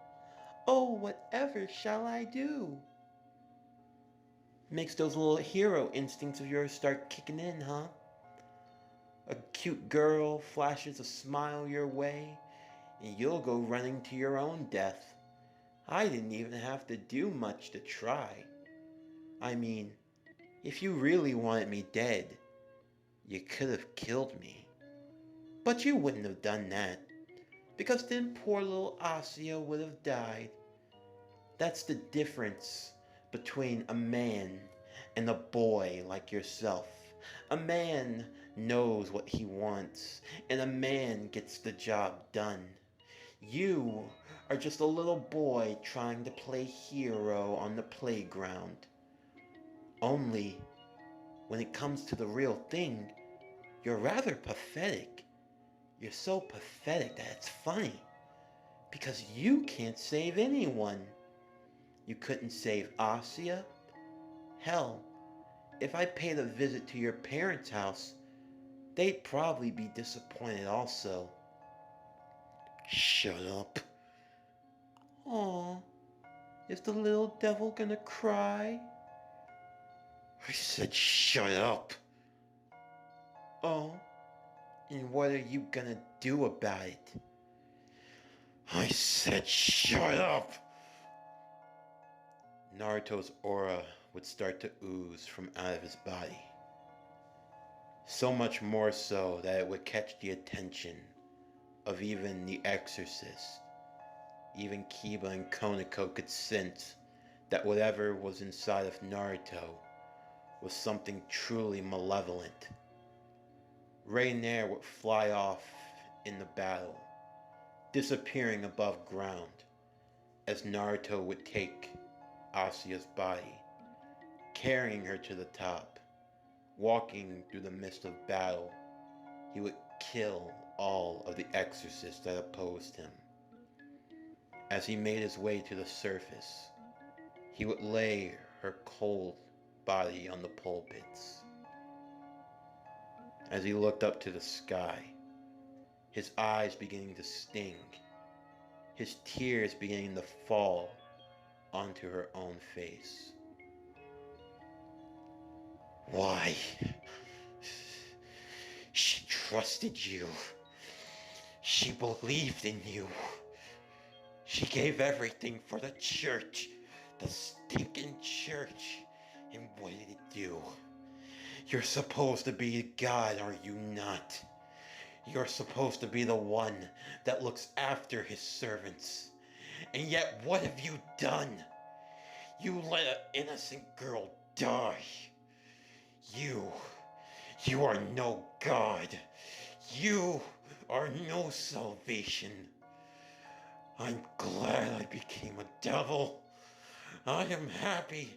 Oh, whatever shall I do? Makes those little hero instincts of yours start kicking in, huh? A cute girl flashes a smile your way, and you'll go running to your own death. I didn't even have to do much to try. I mean, if you really wanted me dead, you could have killed me. But you wouldn't have done that, because then poor little Asya would have died. That's the difference between a man and a boy like yourself. A man knows what he wants, and a man gets the job done. You are just a little boy trying to play hero on the playground. Only, when it comes to the real thing, you're rather pathetic. You're so pathetic that it's funny. Because you can't save anyone. You couldn't save Asya? Hell, if I paid a visit to your parents' house, they'd probably be disappointed also. Shut up. Aw, is the little devil gonna cry? I said shut up. Oh, and what are you gonna do about it? I said shut up. Naruto's aura would start to ooze from out of his body. So much more so that it would catch the attention of even the exorcist. Even Kiba and Konako could sense that whatever was inside of Naruto was something truly malevolent. Rainier would fly off in the battle, disappearing above ground, as Naruto would take Asya's body, carrying her to the top. Walking through the midst of battle, he would kill all of the exorcists that opposed him. As he made his way to the surface, he would lay her cold body on the pulpits. As he looked up to the sky, his eyes beginning to sting, his tears beginning to fall onto her own face. Why? She trusted you. She believed in you. She gave everything for the church, the stinking church. And what did it do? You're supposed to be God, are you not? You're supposed to be the one that looks after his servants. And yet what have you done? You let an innocent girl die. You are no God. You are no salvation. I'm glad I became a devil. I am happy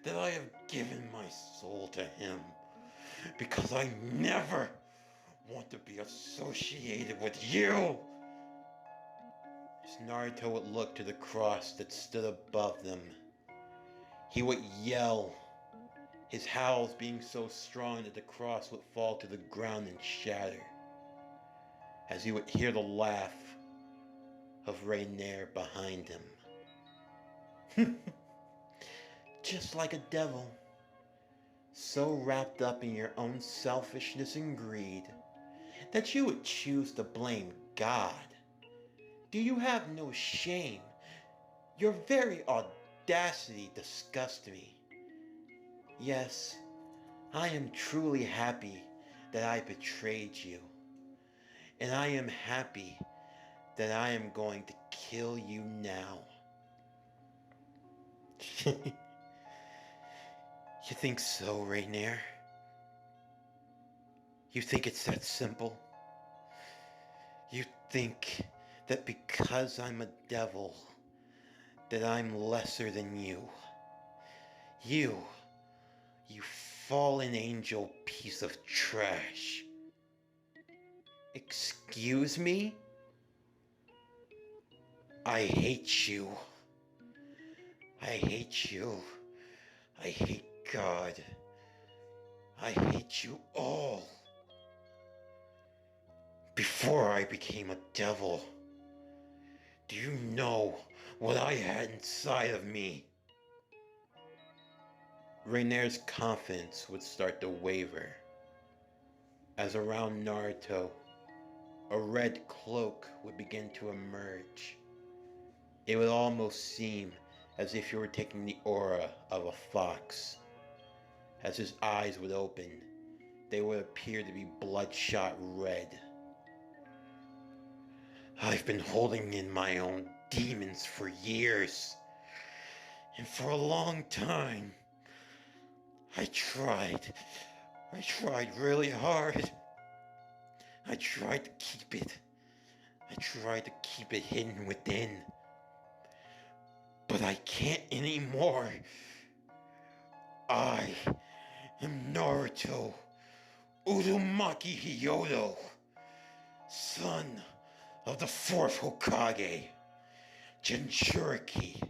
that I have given my soul to him, because I never want to be associated with you. As Naruto would look to the cross that stood above them, he would yell, his howls being so strong that the cross would fall to the ground and shatter, as he would hear the laugh of Rainier behind him. Just like a devil, so wrapped up in your own selfishness and greed that you would choose to blame God. Do you have no shame? Your very audacity disgusts me. Yes, I am truly happy that I betrayed you. And I am happy that I am going to kill you now. You think so, Rainier? You think it's that simple? You think that because I'm a devil, that I'm lesser than you? You fallen angel piece of trash. Excuse me? I hate you. I hate you. I hate God. I hate you all. Before I became a devil, do you know what I had inside of me? Rainier's confidence would start to waver as around Naruto, a red cloak would begin to emerge. It would almost seem as if you were taking the aura of a fox. As his eyes would open, they would appear to be bloodshot red. I've been holding in my own demons for years, and for a long time, I tried really hard. I tried to keep it. I tried to keep it hidden within. But I can't anymore. I am Naruto Uzumaki Hyodo, son of the fourth Hokage, Jinchuriki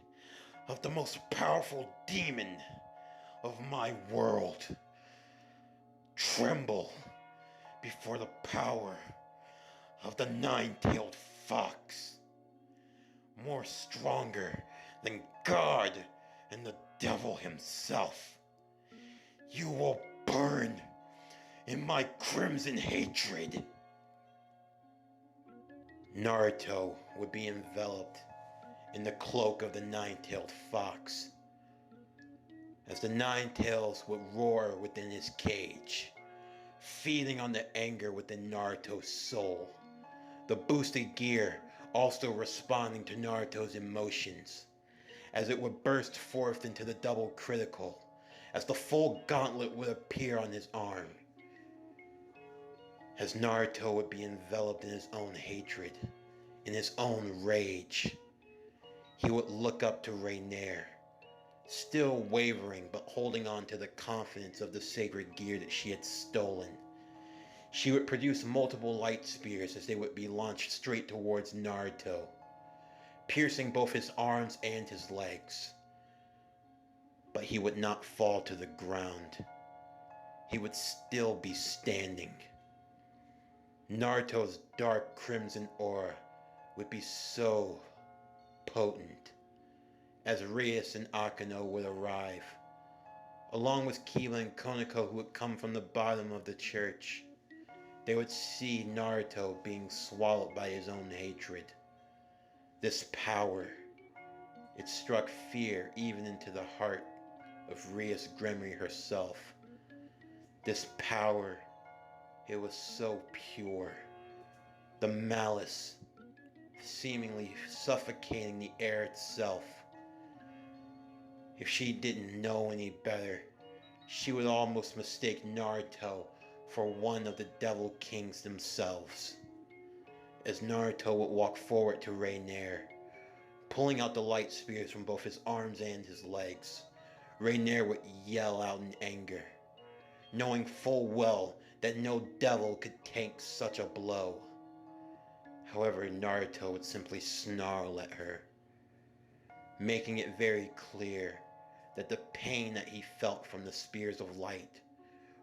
of the most powerful demon of my world. Tremble before the power of the nine-tailed fox, more stronger than God and the devil himself. You will burn in my crimson hatred. Naruto would be enveloped in the cloak of the nine-tailed fox, as the nine tails would roar within his cage, feeding on the anger within Naruto's soul. The boosted gear also responding to Naruto's emotions, as it would burst forth into the double critical, as the full gauntlet would appear on his arm. As Naruto would be enveloped in his own hatred, in his own rage, he would look up to Rainier, still wavering but holding on to the confidence of the sacred gear that she had stolen. She would produce multiple light spears as they would be launched straight towards Naruto, piercing both his arms and his legs. But he would not fall to the ground. He would still be standing. Naruto's dark crimson aura would be so potent as Rias and Akano would arrive, along with Kiba and Konako, who would come from the bottom of the church. They would see Naruto being swallowed by his own hatred. This power, it struck fear even into the heart of Rias Gremory herself. This power, it was so pure. The malice, seemingly suffocating the air itself. If she didn't know any better, she would almost mistake Naruto for one of the Devil Kings themselves. As Naruto would walk forward to Rainier, pulling out the light spears from both his arms and his legs, Rainier would yell out in anger, knowing full well that no devil could take such a blow. However, Naruto would simply snarl at her, making it very clear that the pain that he felt from the spears of light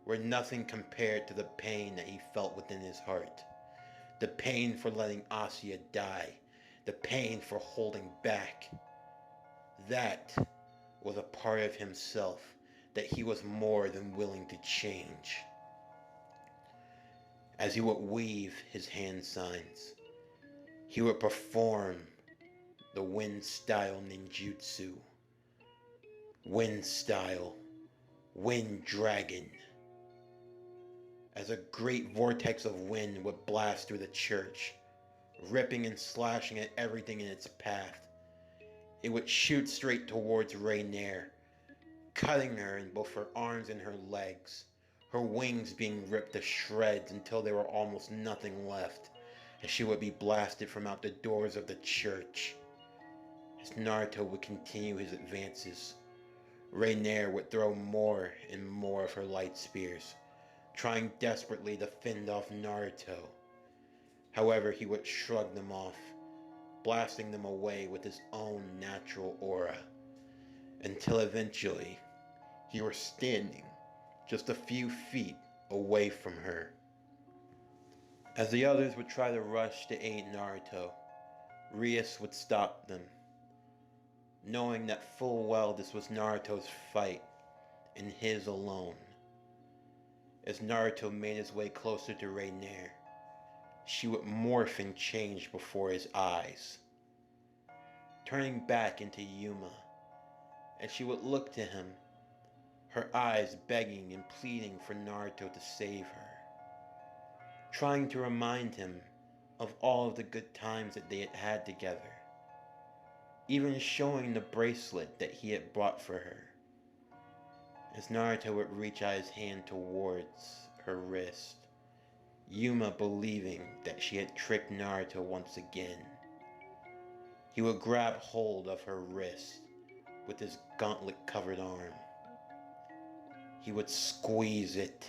were nothing compared to the pain that he felt within his heart. The pain for letting Asuya die, the pain for holding back. That was a part of himself that he was more than willing to change. As he would weave his hand signs, he would perform the wind style ninjutsu. Wind style, wind dragon. As a great vortex of wind would blast through the church, ripping and slashing at everything in its path, it would shoot straight towards Rainier, cutting her in both her arms and her legs, her wings being ripped to shreds until there were almost nothing left, as she would be blasted from out the doors of the church. As Naruto would continue his advances, Rainier would throw more and more of her light spears, trying desperately to fend off Naruto. However, he would shrug them off, blasting them away with his own natural aura, until eventually he was standing just a few feet away from her. As the others would try to rush to aid Naruto, Rias would stop them, knowing that full well this was Naruto's fight, and his alone. As Naruto made his way closer to Rainier, she would morph and change before his eyes, turning back into Yuma, and she would look to him, her eyes begging and pleading for Naruto to save her, trying to remind him of all of the good times that they had had together, even showing the bracelet that he had bought for her. As Naruto would reach out his hand towards her wrist, Yuma believing that she had tricked Naruto once again, he would grab hold of her wrist with his gauntlet-covered arm. He would squeeze it,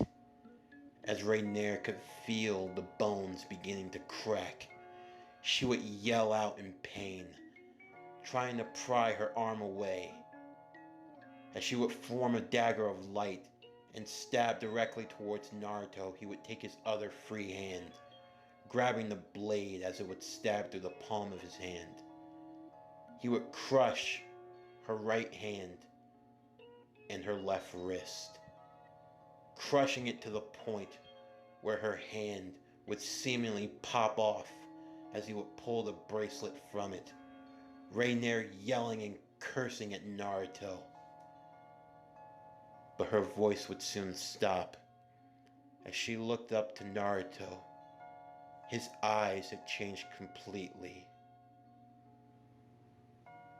as Rainier could feel the bones beginning to crack. She would yell out in pain, trying to pry her arm away, as she would form a dagger of light and stab directly towards Naruto. He would take his other free hand, grabbing the blade as it would stab through the palm of his hand. He would crush her right hand and her left wrist, crushing it to the point where her hand would seemingly pop off as he would pull the bracelet from it, Rainier yelling and cursing at Naruto. But her voice would soon stop as she looked up to Naruto. His eyes had changed completely.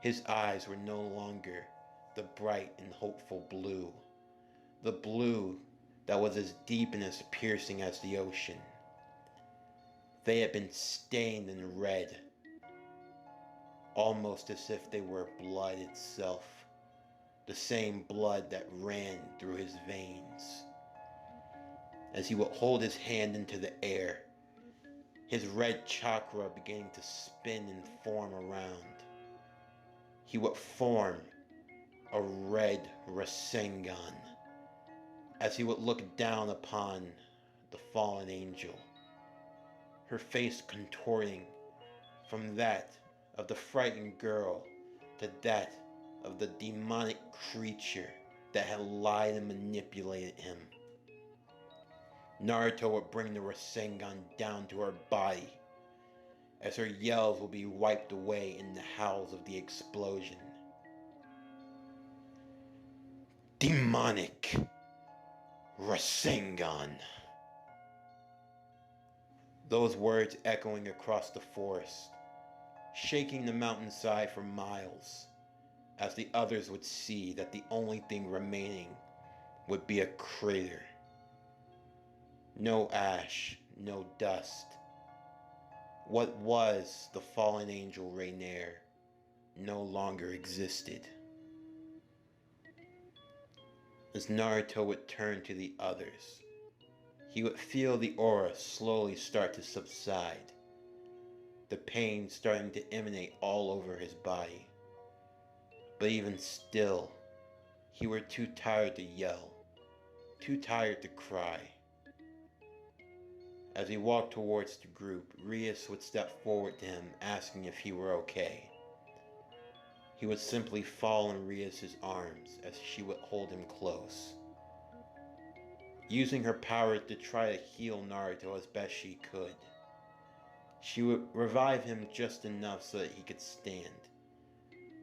His eyes were no longer the bright and hopeful blue, the blue that was as deep and as piercing as the ocean. They had been stained in red, almost as if they were blood itself, the same blood that ran through his veins. As he would hold his hand into the air, his red chakra beginning to spin and form around, he would form a red Rasengan as he would look down upon the fallen angel, her face contorting from that of the frightened girl to that of the demonic creature that had lied and manipulated him. Naruto would bring the Rasengan down to her body, as her yells would be wiped away in the howls of the explosion. Demonic Rasengan. Those words echoing across the forest, shaking the mountainside for miles, as the others would see that the only thing remaining would be a crater. No ash, no dust. What was the fallen angel Rainier no longer existed. As Naruto would turn to the others, he would feel the aura slowly start to subside, the pain starting to emanate all over his body. But even still, he were too tired to yell, too tired to cry. As he walked towards the group, Rias would step forward to him, asking if he were okay. He would simply fall in Rias' arms as she would hold him close, using her power to try to heal Naruto as best she could. She would revive him just enough so that he could stand,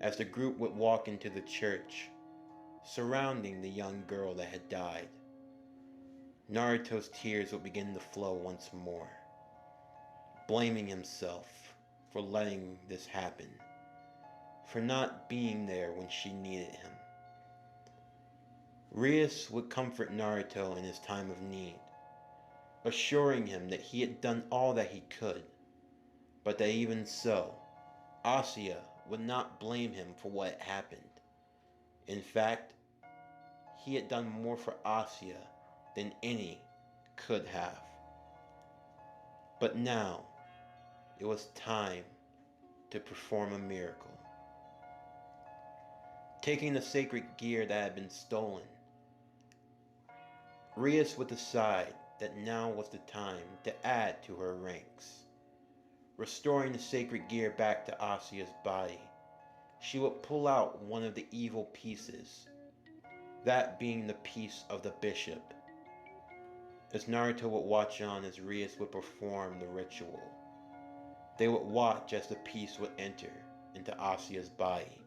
as the group would walk into the church, surrounding the young girl that had died. Naruto's tears would begin to flow once more, blaming himself for letting this happen, for not being there when she needed him. Rias would comfort Naruto in his time of need, assuring him that he had done all that he could, but that even so, Asuya would not blame him for what had happened. In fact, he had done more for Asuya than any could have. But now, it was time to perform a miracle. Taking the sacred gear that had been stolen, Rias would decide that now was the time to add to her ranks. Restoring the sacred gear back to Asuya's body, she would pull out one of the evil pieces, that being the piece of the bishop. As Naruto would watch on as Rias would perform the ritual, they would watch as the piece would enter into Asuya's body,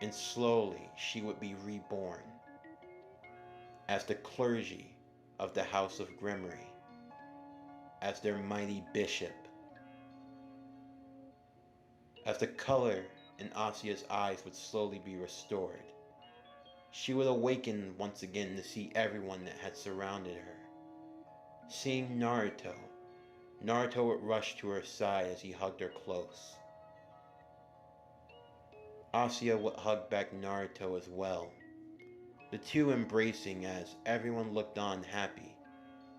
and slowly she would be reborn as the clergy of the House of Gremory, as their mighty bishop. As the color in Asuya's eyes would slowly be restored, she would awaken once again to see everyone that had surrounded her. Seeing Naruto, Naruto would rush to her side as he hugged her close. Asuya would hug back Naruto as well, the two embracing as everyone looked on happy,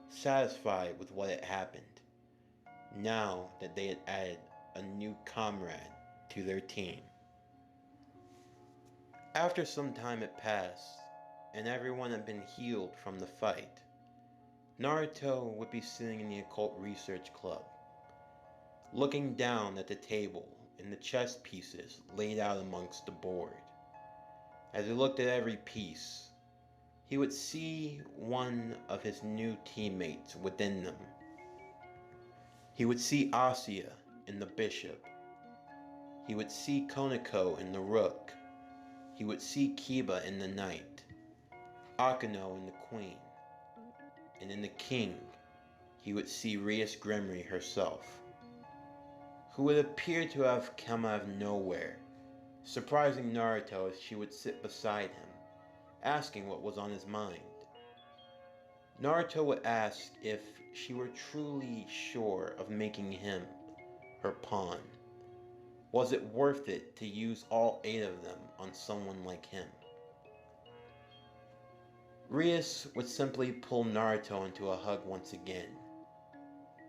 satisfied with what had happened, now that they had added a new comrade to their team. After some time had passed, and everyone had been healed from the fight, Naruto would be sitting in the Occult Research Club, looking down at the table and the chess pieces laid out amongst the board. As he looked at every piece, he would see one of his new teammates within them. He would see Asuya in the bishop. He would see Koneko in the rook. He would see Kiba in the knight, Akano in the queen, and in the king, he would see Rias Gremory herself, who would appear to have come out of nowhere, surprising Naruto as she would sit beside him, asking what was on his mind. Naruto would ask if she were truly sure of making him her pawn. Was it worth it to use all 8 of them on someone like him? Rias would simply pull Naruto into a hug once again,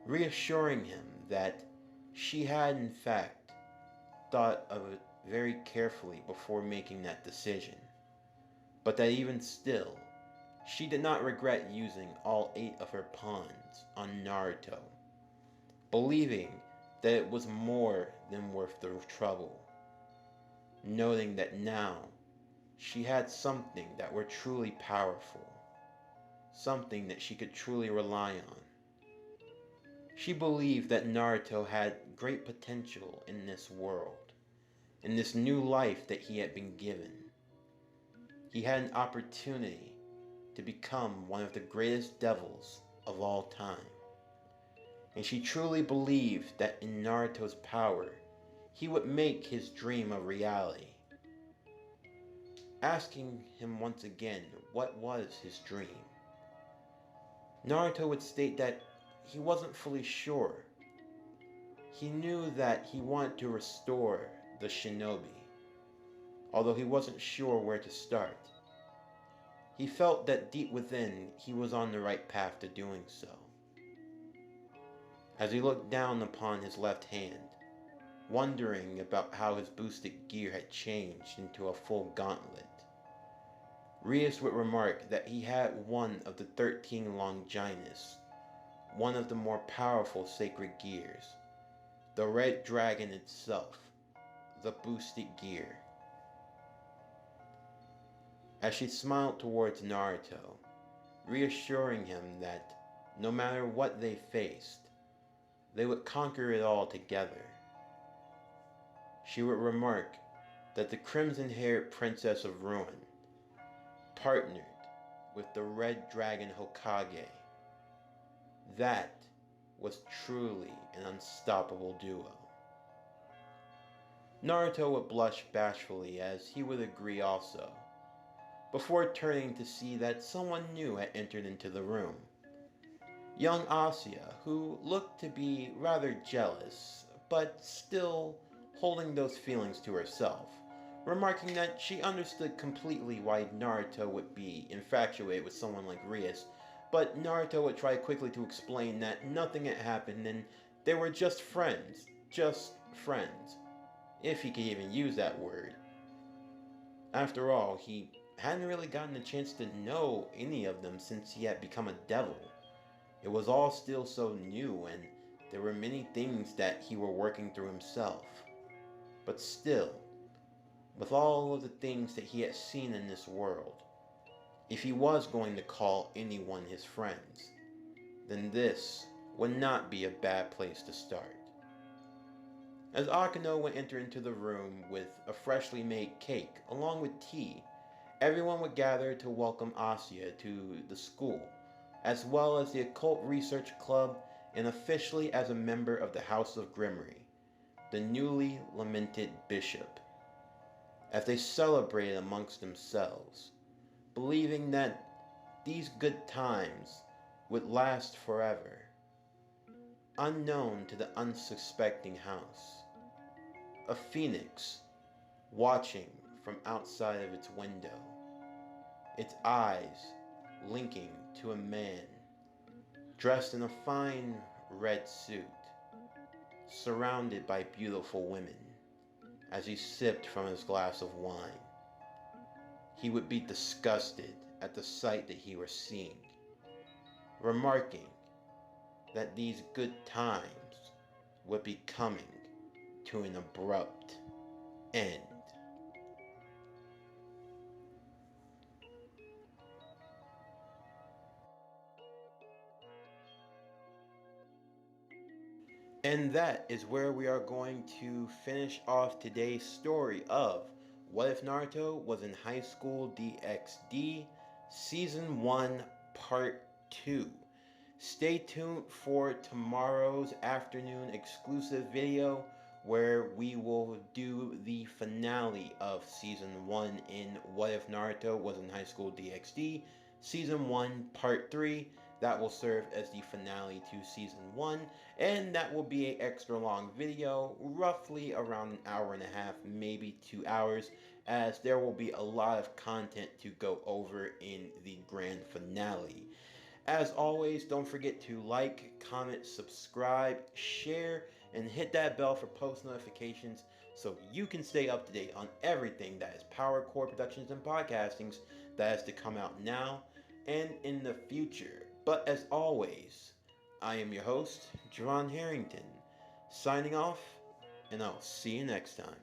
reassuring him that she had in fact thought of it very carefully before making that decision, but that even still, she did not regret using all 8 of her pawns on Naruto, believing that it was more than worth the trouble, noting that now she had something that were truly powerful, something that she could truly rely on. She believed that Naruto had great potential in this world, in this new life that he had been given. He had an opportunity to become one of the greatest devils of all time. And she truly believed that in Naruto's power, he would make his dream a reality. Asking him once again what was his dream, Naruto would state that he wasn't fully sure. He knew that he wanted to restore the shinobi, although he wasn't sure where to start. He felt that deep within he was on the right path to doing so. As he looked down upon his left hand, wondering about how his boosted gear had changed into a full gauntlet, Rias would remark that he had one of the 13 Longinus, one of the more powerful sacred gears, the red dragon itself, the boosted gear. As she smiled towards Naruto, reassuring him that no matter what they faced, they would conquer it all together. She would remark that the crimson-haired Princess of Ruin partnered with the Red Dragon Hokage. That was truly an unstoppable duo. Naruto would blush bashfully as he would agree also, before turning to see that someone new had entered into the room. Young Asya, who looked to be rather jealous, but still holding those feelings to herself, remarking that she understood completely why Naruto would be infatuated with someone like Rias, but Naruto would try quickly to explain that nothing had happened and they were just friends, if he could even use that word. After all, he hadn't really gotten a chance to know any of them since he had become a devil. It was all still so new, and there were many things that he were working through himself. But still, with all of the things that he had seen in this world, if he was going to call anyone his friends, then this would not be a bad place to start. As Akano would enter into the room with a freshly made cake along with tea, everyone would gather to welcome Asya to the school, as well as the Occult Research Club and officially as a member of the House of Grimmery, the newly lamented bishop, as they celebrated amongst themselves, believing that these good times would last forever, unknown to the unsuspecting house. A phoenix watching from outside of its window, its eyes linking to a man dressed in a fine red suit, surrounded by beautiful women, as he sipped from his glass of wine. He would be disgusted at the sight that he was seeing, remarking that these good times would be coming to an abrupt end. And that is where we are going to finish off today's story of What If Naruto Was in High School DxD Season 1 Part 2. Stay tuned for tomorrow's afternoon exclusive video where we will do the finale of Season 1 in What If Naruto Was in High School DxD Season 1 Part 3. That will serve as the finale to Season 1, and that will be an extra long video, roughly around an hour and a half, maybe 2 hours, as there will be a lot of content to go over in the grand finale. As always, don't forget to like, comment, subscribe, share, and hit that bell for post notifications so you can stay up to date on everything that is Power Core Productions and Podcastings that is to come out now and in the future. But as always, I am your host, Javon Harrington, signing off, and I'll see you next time.